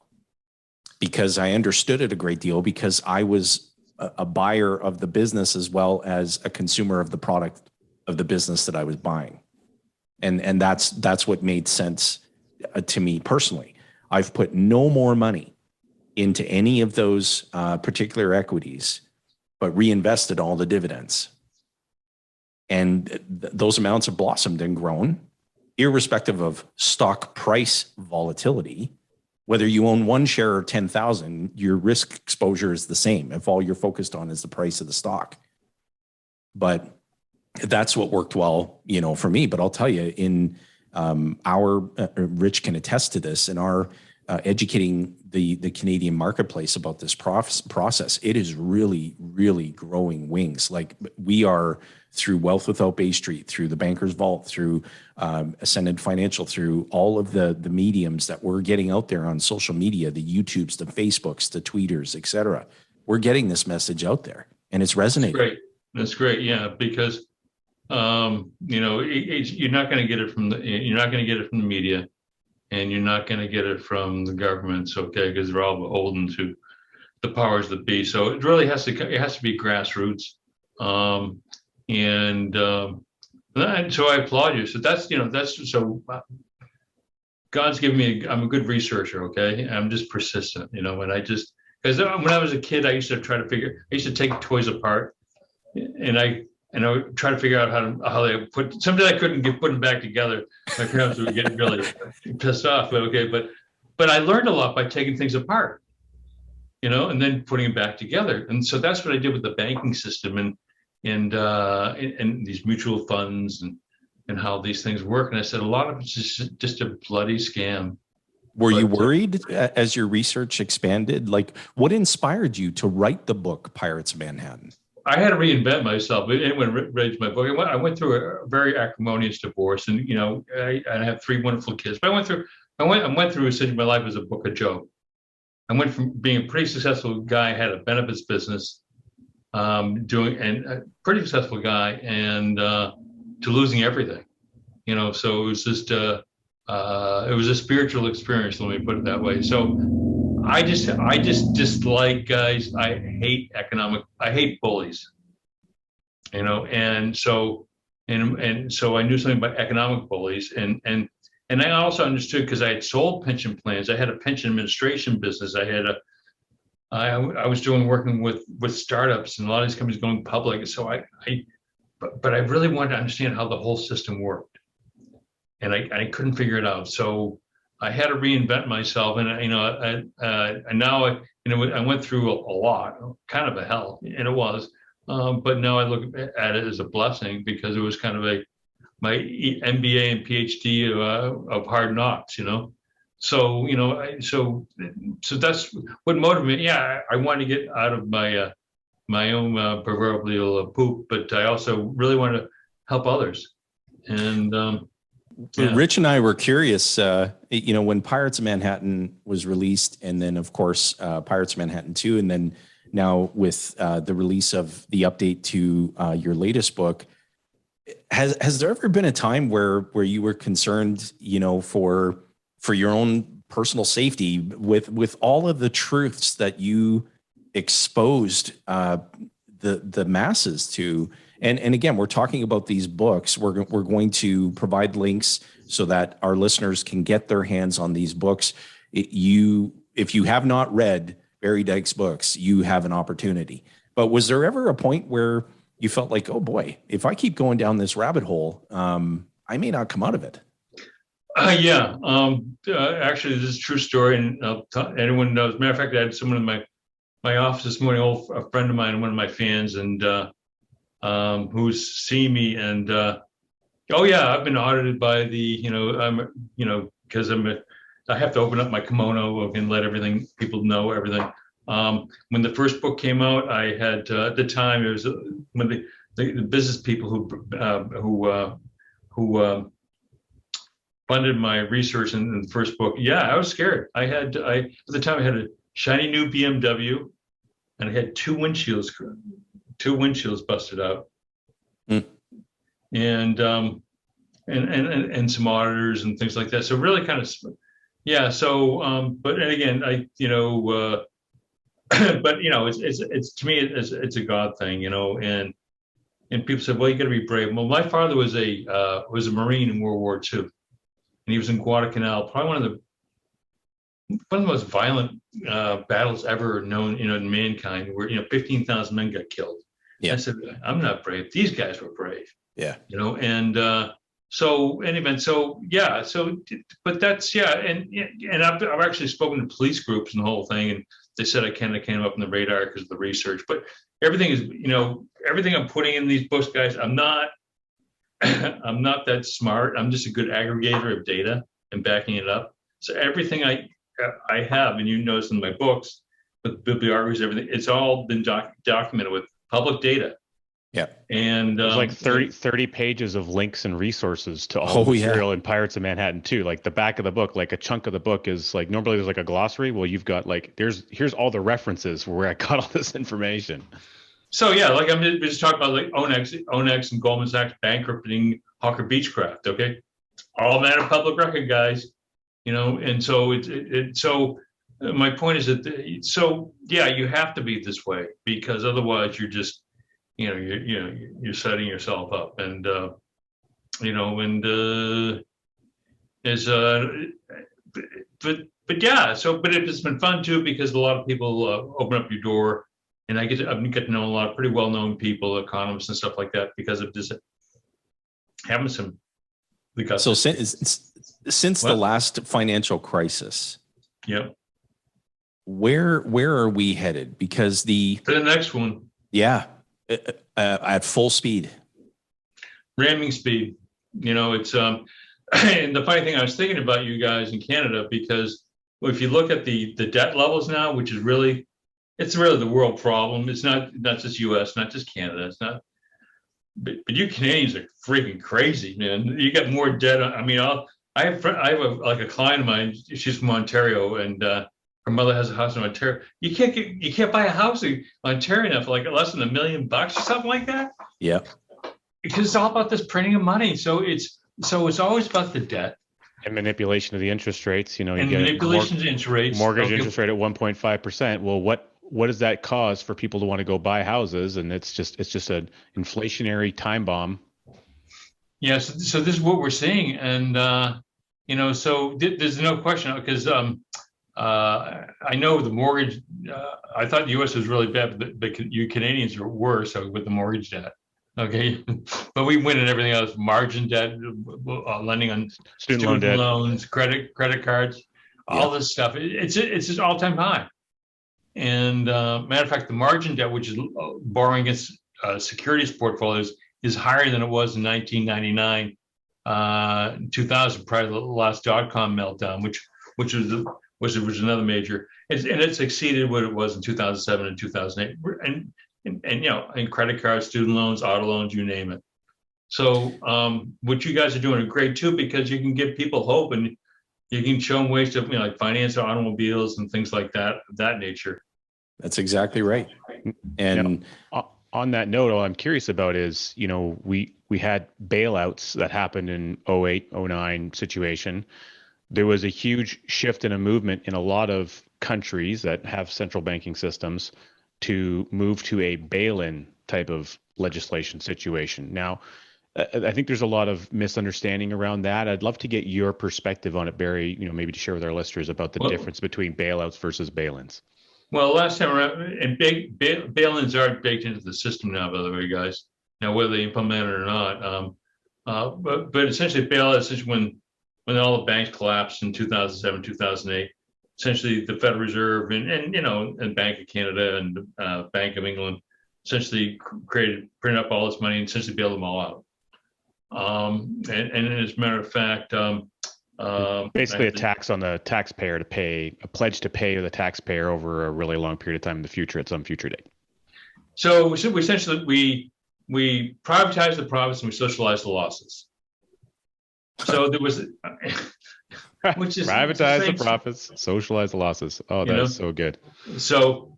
because I understood it a great deal, because I was a buyer of the business as well as a consumer of the product of the business that I was buying. And that's what made sense to me personally. I've put no more money into any of those particular equities, but reinvested all the dividends. And those amounts have blossomed and grown, irrespective of stock price volatility. Whether you own one share or 10,000, your risk exposure is the same if all you're focused on is the price of the stock. But that's what worked well, for me. But I'll tell you, in our Rich can attest to this, in our educating the Canadian marketplace about this process, it is really, really growing wings. Like, we are, through Wealth Without Bay Street, through the Banker's Vault, through Ascended Financial, through all of the mediums that we're getting out there on social media, the YouTubes, the Facebooks, the Tweeters, etc. We're getting this message out there, and it's resonating. That's great. Yeah, because you're not going to get it from the media, and you're not going to get it from the governments, okay? Because they're all beholden to the powers that be. So it really has to be grassroots. And so I applaud you. So God's given me, I'm a good researcher, okay? I'm just persistent, and I just because when I was a kid, I used to take toys apart, and I would try to figure out how they put something I couldn't get putting back together. My parents would get really pissed off. But okay, but I learned a lot by taking things apart, and then putting them back together. And so that's what I did with the banking system and these mutual funds and how these things work. And I said a lot of it's just a bloody scam. Were you worried as your research expanded? Like, what inspired you to write the book Pirates of Manhattan? I had to reinvent myself. Anyone reads my book, I went through a very acrimonious divorce, and I have 3 wonderful kids. But I went through essentially my life as a book of joke. I went from being a pretty successful guy, had a benefits business, doing and a pretty successful guy, and to losing everything. So it was just it was a spiritual experience. Let me put it that way. So I just dislike guys. I hate bullies. And so I knew something about economic bullies, and I also understood because I had sold pension plans. I had a pension administration business. I was working with startups and a lot of these companies going public. So but I really wanted to understand how the whole system worked, and I couldn't figure it out. So I had to reinvent myself, and now I went through a lot, kind of a hell, and it was. But now I look at it as a blessing because it was kind of my MBA and PhD of hard knocks, So so that's what motivated me. Yeah, I wanted to get out of my own proverbial poop, but I also really wanted to help others. And yeah. Rich and I were curious, when Pirates of Manhattan was released, and then of course Pirates of Manhattan 2, and then now with the release of the update to your latest book. Has there ever been a time where you were concerned, for your own personal safety with all of the truths that you exposed the masses to? And again, we're talking about these books. We're going to provide links so that our listeners can get their hands on these books. If you have not read Barry Dyke's books, you have an opportunity. But was there ever a point where you felt like, oh boy, if I keep going down this rabbit hole, I may not come out of it? Yeah. Actually, this is a true story, and anyone knows. As a matter of fact, I had someone in my office this morning, a friend of mine, one of my fans, and who's seen me, and oh yeah, I've been audited by the, because I have to open up my kimono and let people know everything. When the first book came out, I had at the time it was when the business people who funded my research in the first book. Yeah, I was scared. At the time I had a shiny new BMW, and I had two windshields busted out, and some auditors and things like that. So really kind of, yeah. So but and again, but it's to me it's a God thing, and people said, well, you got to be brave. Well, my father was a Marine in World War II, and he was in Guadalcanal, probably one of the most violent battles ever known, in mankind, where 15,000 men got killed. Yeah. I said, I'm not brave. These guys were brave. Yeah. And so in any event, so yeah, but that's, yeah, and I've actually spoken to police groups and the whole thing, and they said I kind of came up on the radar because of the research. But everything is, everything I'm putting in these books, guys, I'm not that smart. I'm just a good aggregator of data and backing it up. So everything I have, and you notice in my books, with bibliographies, everything, it's all been documented with public data. Yeah. And there's like 30 pages of links and resources to all the material in Pirates of Manhattan too. Like the back of the book, like a chunk of the book is like, normally there's like a glossary. Well, you've got like, here's all the references where I got all this information. So yeah, like I'm just talking about like Onex and Goldman Sachs bankrupting Hawker Beechcraft. Okay. All matter of public record, guys, and so so my point is that, so yeah, you have to be this way, because otherwise you're just, you're setting yourself up, and but yeah. So, but it's been fun too because a lot of people open up your door, and I get to know a lot of pretty well known people, economists and stuff like that, because of just having some. So since the last financial crisis, yeah, where are we headed? Because to the next one, at full speed, ramming speed. It's and the funny thing, I was thinking about you guys in Canada, because if you look at the debt levels now, which is really, it's really the world problem. It's not just U.S., not just Canada. It's not. But you Canadians are freaking crazy, man. You got more debt. I mean, I have a client of mine. She's from Ontario, and her mother has a house in Ontario. You can't buy a house in Ontario now for like less than $1 million or something like that. Yeah, because it's all about this printing of money. So it's always about the debt and manipulation of the interest rates. You and get manipulation of interest rates. Mortgage interest rate at 1.5%. Well, what does that cause for people to want to go buy houses? And it's just an inflationary time bomb. Yes. Yeah, so this is what we're seeing. And, so there's no question, because I know the mortgage, I thought the U.S. was really bad, but you Canadians are worse with the mortgage debt. Okay. But we win in everything else: margin debt, lending on student loans, credit cards, all this stuff. It's just all-time high. And matter of fact, the margin debt, which is borrowing against securities portfolios, is higher than it was in 1999, 2000, prior to the last dot-com meltdown, which was another major. It's exceeded what it was in 2007 and 2008, and credit cards, student loans, auto loans, you name it. So what you guys are doing are great too, because you can give people hope, and you can show them ways to like finance automobiles and things like that, of that nature. That's exactly right. And on that note, all I'm curious about is, we had bailouts that happened in 08, 09 situation. There was a huge shift in a movement in a lot of countries that have central banking systems to move to a bail-in type of legislation situation. Now, I think there's a lot of misunderstanding around that. I'd love to get your perspective on it, Barry, maybe to share with our listeners about the difference between bailouts versus bail-ins. Well, last time around, and bail-ins aren't baked into the system now, by the way, guys. Now, whether they implement it or not, but essentially, bailouts is when all the banks collapsed in 2007, 2008. Essentially, the Federal Reserve and Bank of Canada and Bank of England essentially printed up all this money and essentially bailed them all out. And as a matter of fact, basically a tax on the taxpayer to pay, a pledge to pay the taxpayer over a really long period of time in the future, at some future date. So we essentially we privatized the profits and we socialized the losses. So there was, which is privatize the profits, socialize the losses. Oh, that is so good. So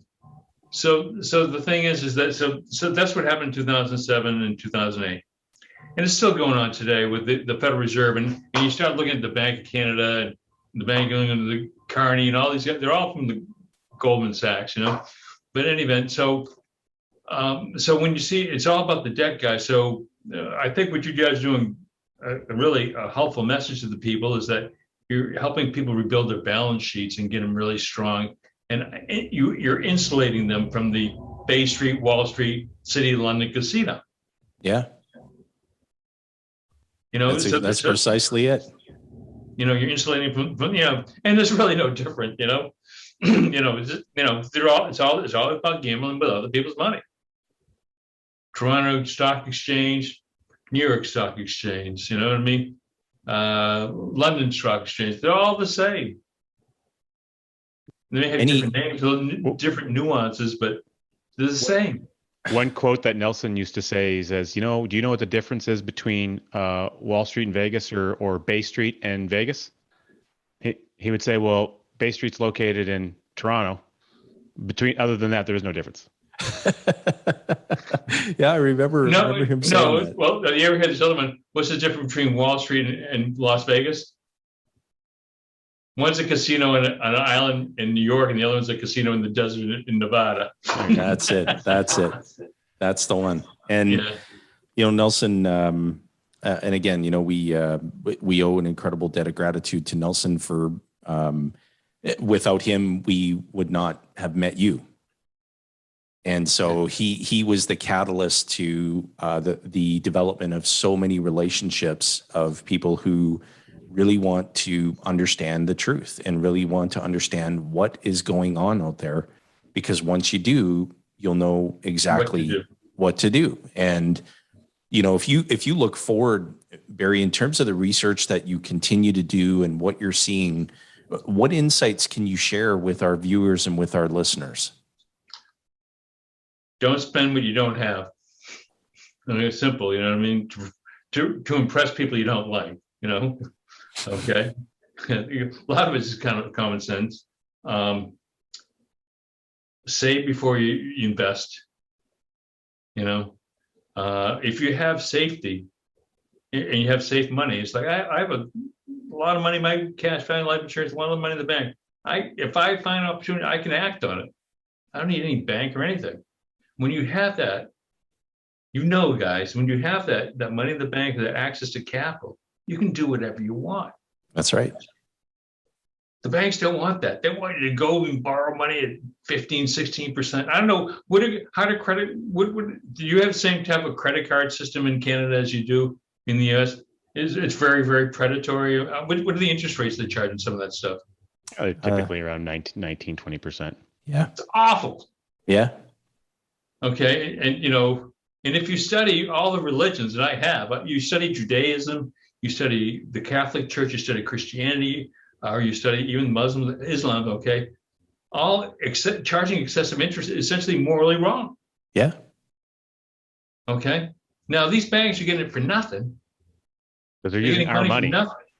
the thing is that so that's what happened in 2007 and 2008. And it's still going on today with the Federal Reserve. And you start looking at the Bank of Canada and the Bank of England, the Carney, and all these guys, they're all from the Goldman Sachs, But in any event, so when you see, it's all about the debt, guys. So I think what you guys are doing, a really helpful message to the people, is that you're helping people rebuild their balance sheets and get them really strong. And you're insulating them from the Bay Street, Wall Street, City of London casino. Yeah. That's precisely it. You're insulating from and it's really no different. It's all about gambling with other people's money. Toronto Stock Exchange, New York Stock Exchange, you know what I mean? London Stock Exchange, they're all the same. They may have different names, different nuances, but they're the same. One quote that Nelson used to say, he says, do you know what the difference is between Wall Street and Vegas or Bay Street and Vegas? He would say, well, Bay Street's located in Toronto. Other than that, there is no difference. Yeah, I remember him saying that. Well, you ever heard this other one? What's the difference between Wall Street and Las Vegas? One's a casino on an island in New York, and the other one's a casino in the desert in Nevada. That's it. That's the one. And Nelson, and again, we owe an incredible debt of gratitude to Nelson for Without him, we would not have met you. And so he was the catalyst to the development of so many relationships of people who really want to understand the truth and really want to understand what is going on out there. Because once you do, you'll know exactly what to do. And, you know, if you look forward, Barry, in terms of the research that you continue to do and what you're seeing, what insights can you share with our viewers and with our listeners? Don't spend what you don't have. I mean, it's simple, you know what I mean? To impress people you don't like, you know? Okay. A lot of it is kind of common sense. Save before you invest. You know, if you have safety and you have safe money, it's like I have a lot of money in my cash value life insurance, a lot of money in the bank. If I find an opportunity, I can act on it. I don't need any bank or anything. When you have that, you know, guys, when you have that money in the bank, that access to capital, you can do whatever you want. That's right. The banks don't want that. They want you to go and borrow money at 15, 16%. I don't know. Do you have the same type of credit card system in Canada as you do in the US? It's very, very predatory. What are the interest rates they charge in some of that stuff? Typically around 19, 20%. Yeah. It's awful. Yeah. Okay. And, you know, and if you study all the religions that I have, you study Judaism, you study the Catholic Church, you study Christianity, or you study even Muslim, Islam, okay? Charging excessive interest is essentially morally wrong. Yeah. Okay. Now, these banks are getting it for nothing. Because they're using our money.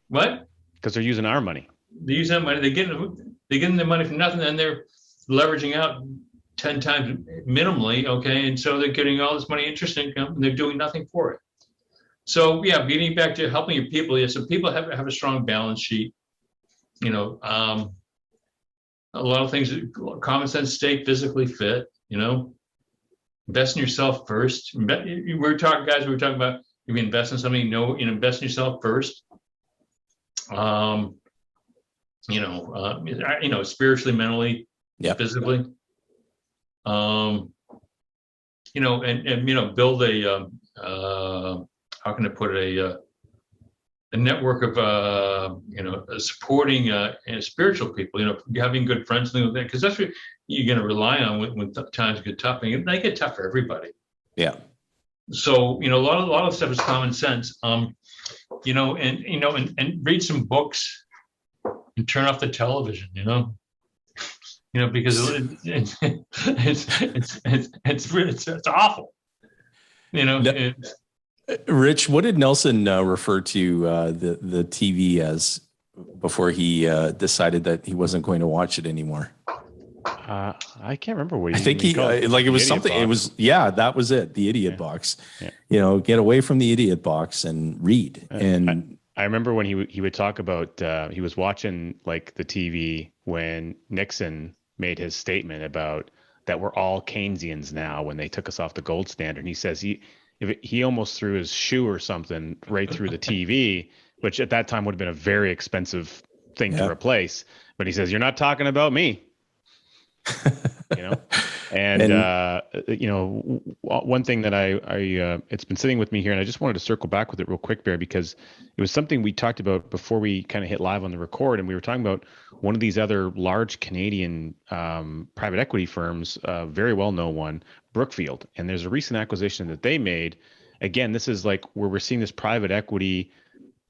What? Because they're using our money. They're using that money. They're getting the money for nothing, and they're leveraging out 10 times minimally, okay? And so they're getting all this money interest income, and they're doing nothing for it. So, yeah, getting back to helping your people, yeah, so people have a strong balance sheet. You know, a lot of things, common sense, stay physically fit, you know, invest in yourself first. We were talking about if you invest in something, invest in yourself first. Spiritually, mentally, physically. Build how can I put it, a network of supporting spiritual people, having good friends, because that's what you're going to rely on when times get tough, and they get tough for everybody. Yeah. So a lot of stuff is common sense. And read some books and turn off the television. Because it's awful. Rich, what did Nelson refer to the TV as before he decided that he wasn't going to watch it anymore? I can't remember what he. I think it was something. Box. It was that was it. The idiot box. Yeah. Get away from the idiot box and read. And I remember when he would talk about he was watching like the TV when Nixon made his statement about that we're all Keynesians now when they took us off the gold standard. And he says he almost threw his shoe or something right through the TV, which at that time would have been a very expensive thing to replace. But he says, "You're not talking about me." One thing that I it's been sitting with me here, and I just wanted to circle back with it real quick, Bear, because it was something we talked about before we kind of hit live on the record, and we were talking about one of these other large Canadian private equity firms, very well-known one, Brookfield, and there's a recent acquisition that they made. Again, this is like where we're seeing this private equity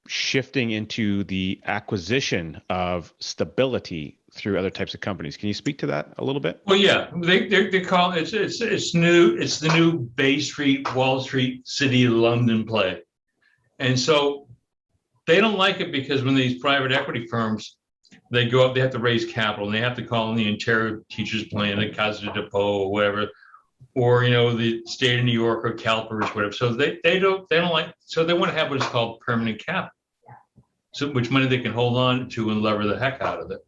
shifting into the acquisition of stability through other types of companies. Can you speak to that a little bit? Well, yeah, they call it, it's new. It's the new Bay Street, Wall Street, City of London play. And so they don't like it because when these private equity firms, they go up, they have to raise capital and they have to call in the Ontario Teachers Plan, the Casa de Depot or whatever, or, the state of New York or CalPERS, whatever. So they don't like, so they want to have what is called permanent capital. So which money they can hold on to and lever the heck out of it.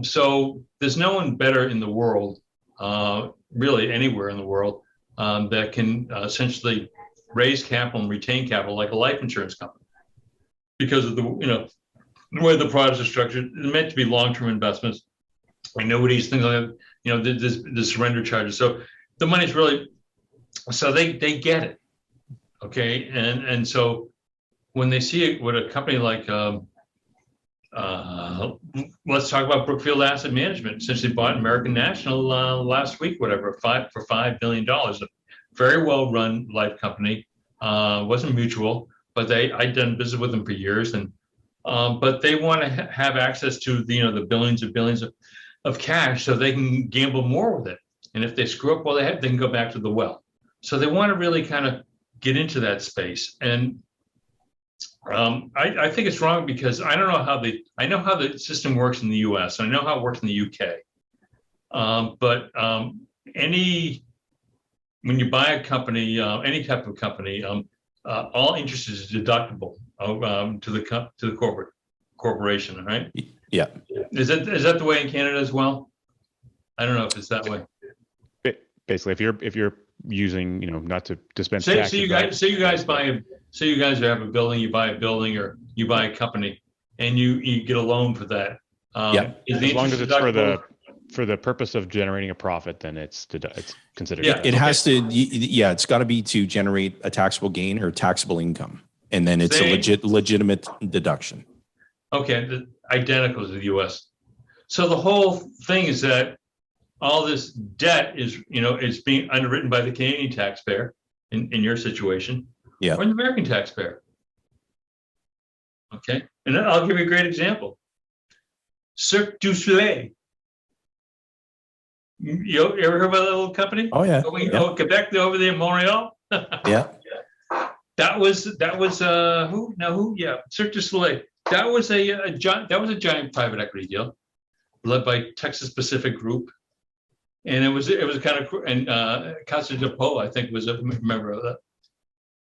So there's no one better in the world, really anywhere in the world, that can essentially raise capital and retain capital like a life insurance company, because of the the way the products are structured, they're meant to be long-term investments. Annuities, things like that, the surrender charges. So the money's really, so they get it. Okay. And so when they see it with a company like, let's talk about Brookfield Asset Management, essentially bought American National last week, whatever, for $5 billion. A very well run life company. Wasn't mutual, but I'd done business with them for years. And but they want to have access to the billions and billions of cash so they can gamble more with it. And if they screw up, well, they can go back to the well. So they want to really kind of get into that space. And I think it's wrong because I don't know I know how the system works in the US. I know how it works in the UK. But when you buy a company, any type of company, all interest is deductible to the corporation, right? Yeah. Is that the way in Canada as well? I don't know if it's that way. Basically, if you're using, not to dispense Say taxes. you guys have a building, you buy a building or you buy a company, and you get a loan for that. As long as it's for the purpose of generating a profit, then it's considered. Yeah, it has to. Yeah, it's got to be to generate a taxable gain or taxable income, and then it's a legitimate deduction. Okay, identical to the U.S. So the whole thing is that all this debt is being underwritten by the Canadian taxpayer in your situation, or the American taxpayer. Okay, and I'll give you a great example. Cirque du Soleil. You ever heard about that little company? Oh yeah. Quebec over there in Montreal. Yeah. That was who? Now who? Yeah, Cirque du Soleil. That was a giant private equity deal led by Texas Pacific Group, and it was kind of, and Casa de Poe, I think, was a member of that.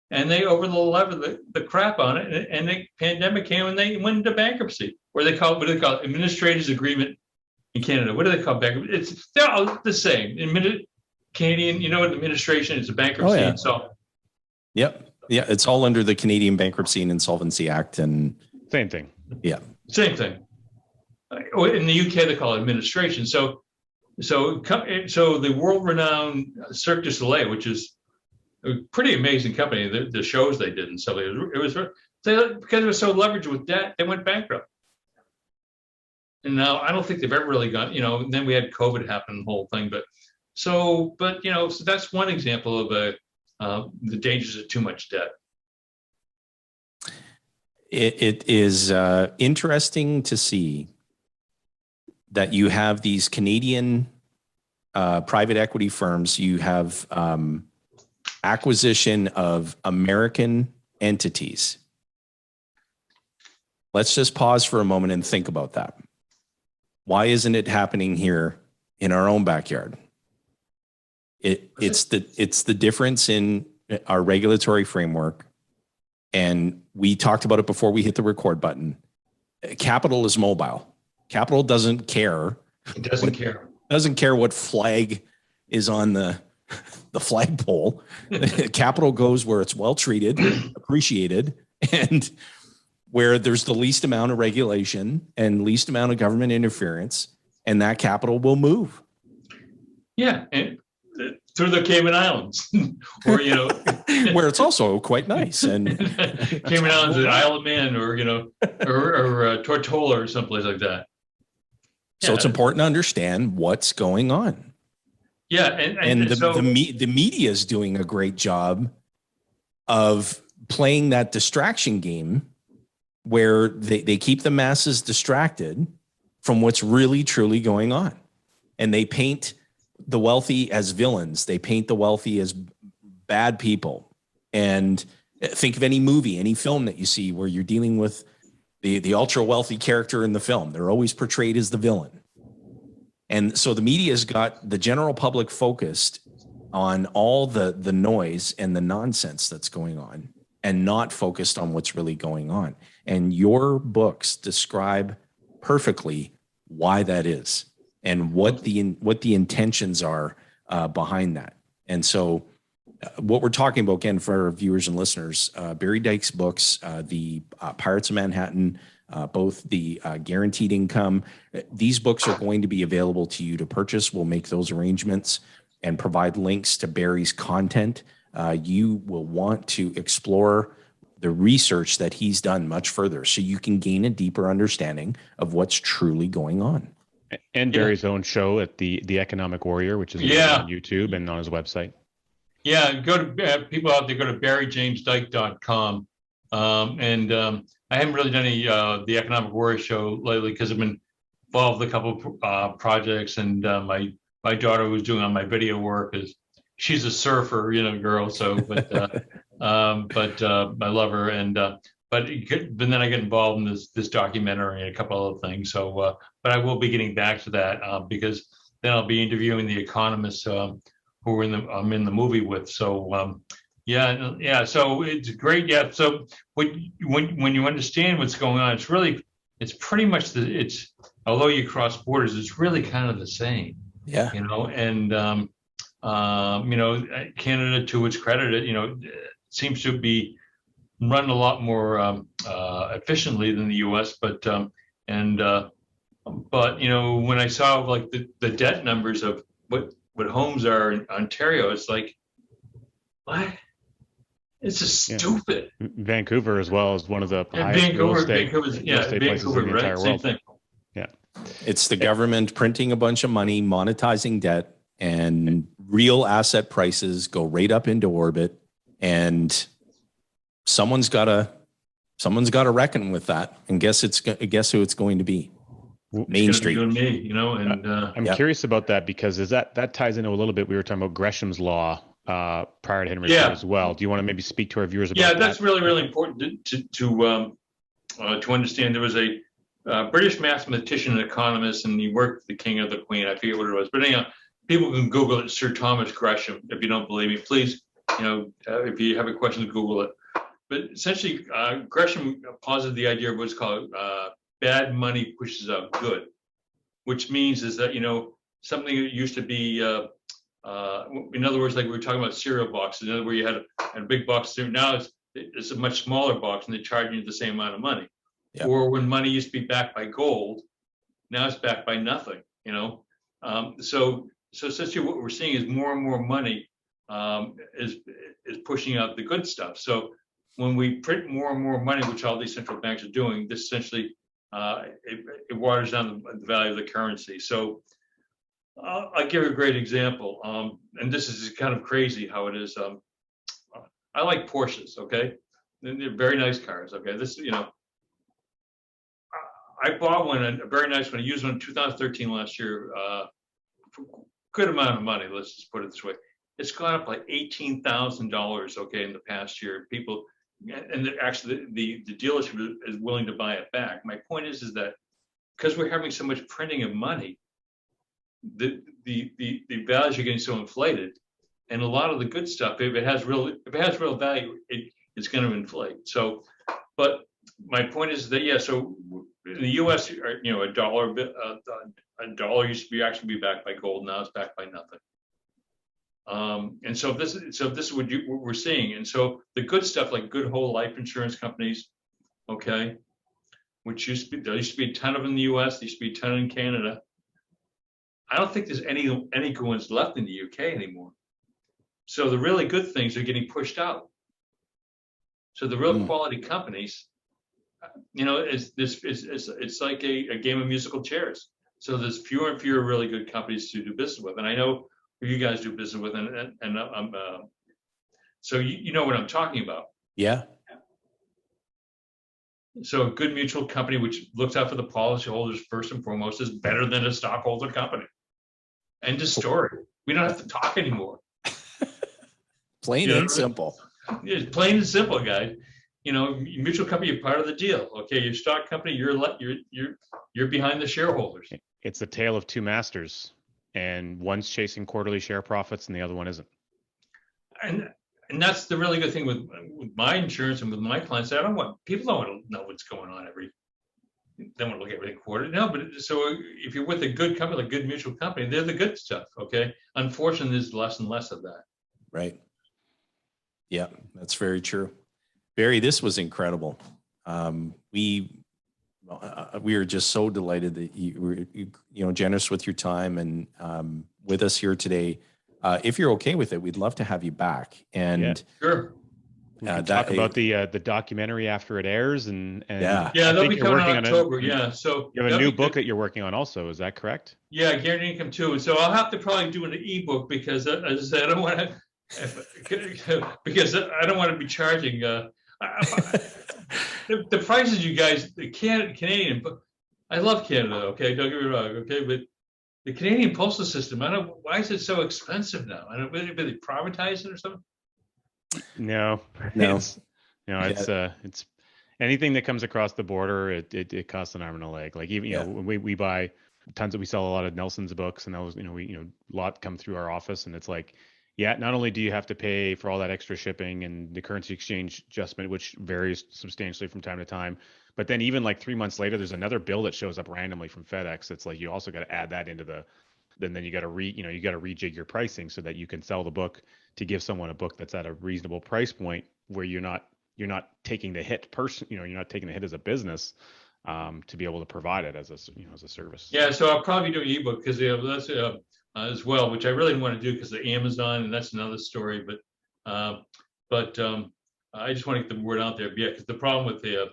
And they over-levered the crap on it, and the pandemic came and they went into bankruptcy. What do they call it? Administrators agreement in Canada. What do they call bankruptcy? They're all the same. Canadian, administration is a bankruptcy. Oh, yeah. So, yep. Yeah, it's all under the Canadian Bankruptcy and Insolvency Act, and same thing. Yeah, same thing. In the UK, they call it administration. So the world-renowned Cirque du Soleil, which is a pretty amazing company, the shows they did and stuff, because it was so leveraged with debt, they went bankrupt. And now I don't think they've ever really gone. And then we had COVID happen, the whole thing. So that's one example of the dangers of too much debt. It is interesting to see that you have these Canadian private equity firms. You have acquisition of American entities. Let's just pause for a moment and think about that. Why isn't it happening here in our own backyard? It's the difference in our regulatory framework. And we talked about it before we hit the record button. Capital is mobile. Capital doesn't care. It doesn't care. Doesn't care what flag is on the flagpole. Capital goes where it's well treated, appreciated, and where there's the least amount of regulation and least amount of government interference, and that capital will move. Yeah, and through the Cayman Islands, or where it's also quite nice. And Cayman Islands, the Isle of Man, or Tortola, or someplace like that. So it's important to understand what's going on. Yeah, and the media is doing a great job of playing that distraction game, where they keep the masses distracted from what's really truly going on, and they paint the wealthy as villains. They paint the wealthy as bad people. And think of any movie, any film that you see where you're dealing with the ultra wealthy character in the film. They're always portrayed as the villain. And so the media has got the general public focused on all the noise and the nonsense that's going on, and not focused on what's really going on. And your books describe perfectly why that is, and what the intentions are behind that. And so what we're talking about, again, for our viewers and listeners, Barry Dyke's books, the Pirates of Manhattan, both the guaranteed income. These books are going to be available to you to purchase. We'll make those arrangements and provide links to Barry's content. You will want to explore the research that he's done much further so you can gain a deeper understanding of what's truly going on. And Barry's own show at the Economic Warrior, which is on YouTube and on his website. Yeah, go to people out there, go to barrymajamesdyke.com. I haven't really done any the Economic Warrior show lately because I've been involved in a couple of projects, and my daughter was doing on my video work is she's a surfer, girl. So, but I love her, but then I get involved in this documentary and a couple other things. So, but I will be getting back to that because then I'll be interviewing the economists who I'm in the movie with. So, yeah. So it's great. Yeah. So when you understand what's going on, it's pretty much although you cross borders, it's really kind of the same. Yeah. And Canada, to its credit, seems to be run a lot more efficiently than the U.S. But when I saw like the debt numbers of what homes are in Ontario, it's like, what? It's just stupid. Vancouver as well is one of the highest real estate places in the entire world. Same thing. Yeah, it's the government printing a bunch of money, monetizing debt, and real asset prices go right up into orbit, and someone's got to reckon with that. And guess who it's going to be? Main Street. You and me, I'm curious about that because that ties into a little bit. We were talking about Gresham's law prior to Henry's show as well. Do you want to maybe speak to our viewers about that? Yeah, that's really, really important to understand. There was a British mathematician and economist, and he worked with the king or the queen. I forget what it was, but anyhow, people can Google it. Sir Thomas Gresham. If you don't believe me, please, if you have a question, Google it. But essentially, Gresham posited the idea of what's called bad money pushes out good, which means is that something that used to be in other words, like we were talking about cereal boxes. In other words, you had a big box. Now it's a much smaller box, and they charge you the same amount of money. Yep. Or when money used to be backed by gold, now it's backed by nothing. So essentially, what we're seeing is more and more money is pushing out the good stuff. So when we print more and more money, which all these central banks are doing, this essentially it waters down the value of the currency. So I'll give you a great example, and this is kind of crazy how it is. I like Porsches, okay? They're very nice cars, okay? I bought one, a very nice one. I used one in 2013 last year for a good amount of money. Let's just put it this way. It's gone up like $18,000, okay, in the past year. People, and actually the dealership is willing to buy it back. My point is that because we're having so much printing of money, the values are getting so inflated, and a lot of the good stuff, if it has real value, it's going to inflate. So, but my point is that so in the U.S., a dollar used to actually be backed by gold. Now it's backed by nothing. And so this is what we're seeing. And so the good stuff, like good whole life insurance companies, okay, which there used to be a ton of in the U.S., there used to be a ton in Canada. I don't think there's any good ones left in the UK anymore. So the really good things are getting pushed out. So the real quality companies, it's like a game of musical chairs. So there's fewer and fewer really good companies to do business with. And I know who you guys do business with, and so you know what I'm talking about. Yeah. So a good mutual company which looks out for the policyholders first and foremost is better than a stockholder company. End of story. We don't have to talk anymore. Plain and simple. Yeah, plain and simple, guys. Mutual company, you're part of the deal. Okay, your stock company, you're behind the shareholders. It's a tale of two masters, and one's chasing quarterly share profits, and the other one isn't. And that's the really good thing with my insurance and with my clients. People don't want to know what's going on they want to look at every quarter. No, but so if you're with a good company, like a good mutual company, they're the good stuff. Okay. Unfortunately, there's less and less of that. Right. Yeah, that's very true. Barry, this was incredible. We We are just so delighted that you were, generous with your time and with us here today. If you're okay with it, we'd love to have you back. And Sure. We can talk about the documentary after it airs, and yeah, yeah, I that'll think be you're coming in working October. on Yeah, so you have a new book that you're working on, also. Is that correct? Yeah, guaranteed income too. So I'll have to probably do an ebook because, as I said, I don't want to, because I don't want to be charging the prices you guys, the Canadian, but I love Canada. Okay, don't get me wrong. Okay, but the Canadian postal system, I don't. Why is it so expensive now? I don't really privatize it or something. No, no, it's anything that comes across the border, it costs an arm and a leg. Like even, when we buy we sell a lot of Nelson's books, and those, a lot come through our office, and it's like, yeah, not only do you have to pay for all that extra shipping and the currency exchange adjustment, which varies substantially from time to time, but then even like 3 months later, there's another bill that shows up randomly from FedEx. It's like, you also got to add that into then you got to rejig your pricing so that you can sell the book to give someone a book that's at a reasonable price point where you're not taking the hit you're not taking the hit as a business, to be able to provide it as a service. Yeah, so I'll probably do an ebook because that's as well, which I really want to do because of Amazon, and that's another story. But I just want to get the word out there. Yeah, because the problem with the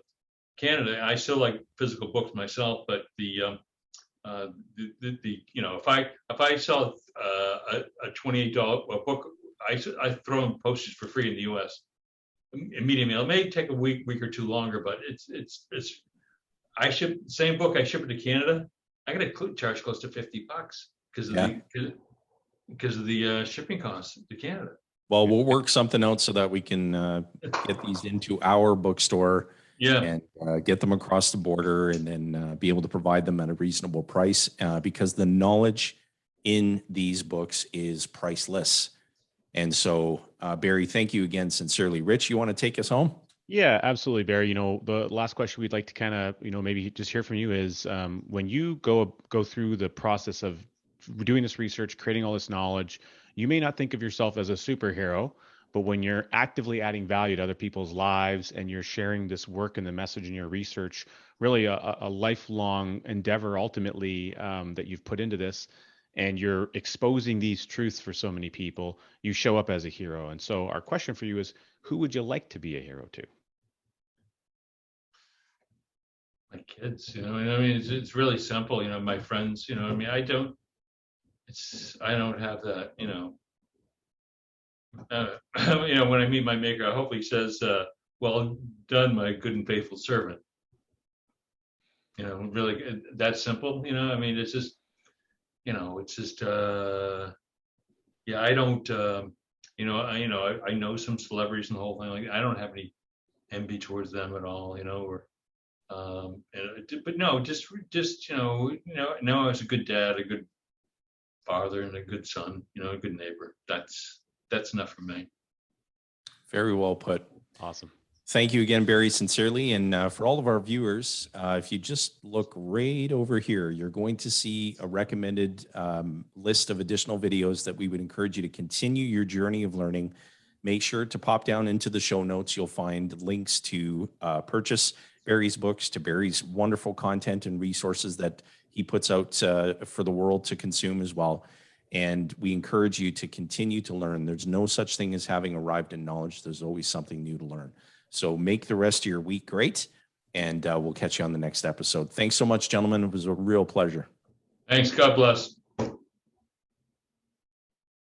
Canada, I still like physical books myself, but the if I sell a $28 book, I throw in postage for free in the U.S. immediately. It may take a week or two longer, but it's I ship same book. I ship it to Canada. I got to charge close to $50 because of the shipping costs to Canada. Well, we'll work something out so that we can get these into our bookstore. Yeah. And get them across the border, and then be able to provide them at a reasonable price, because the knowledge in these books is priceless. And so, Barry, thank you again sincerely. Rich, you want to take us home? Yeah, absolutely, Barry. The last question we'd like to kind of, maybe just hear from you is, when you go through the process of doing this research, creating all this knowledge, you may not think of yourself as a superhero, but when you're actively adding value to other people's lives and you're sharing this work and the message in your research, really a lifelong endeavor ultimately, that you've put into this, and you're exposing these truths for so many people, you show up as a hero. And so our question for you is, who would you like to be a hero to? My kids, it's really simple. My friends, I don't have that, when I meet my maker, I hope he says, well done, my good and faithful servant. Really that simple, it's just, yeah, I don't, I know some celebrities and the whole thing. Like, I don't have any envy towards them at all, but no, just, now as a good dad, a good father, and a good son, a good neighbor. That's enough for me. Very well put. Awesome. Thank you again, Barry, sincerely. And for all of our viewers, if you just look right over here, you're going to see a recommended list of additional videos that we would encourage you to continue your journey of learning. Make sure to pop down into the show notes. You'll find links to purchase Barry's books, to Barry's wonderful content and resources that he puts out for the world to consume as well. And we encourage you to continue to learn. There's no such thing as having arrived in knowledge. There's always something new to learn. So make the rest of your week great, and we'll catch you on the next episode. Thanks so much, gentlemen. It was a real pleasure. Thanks. God bless.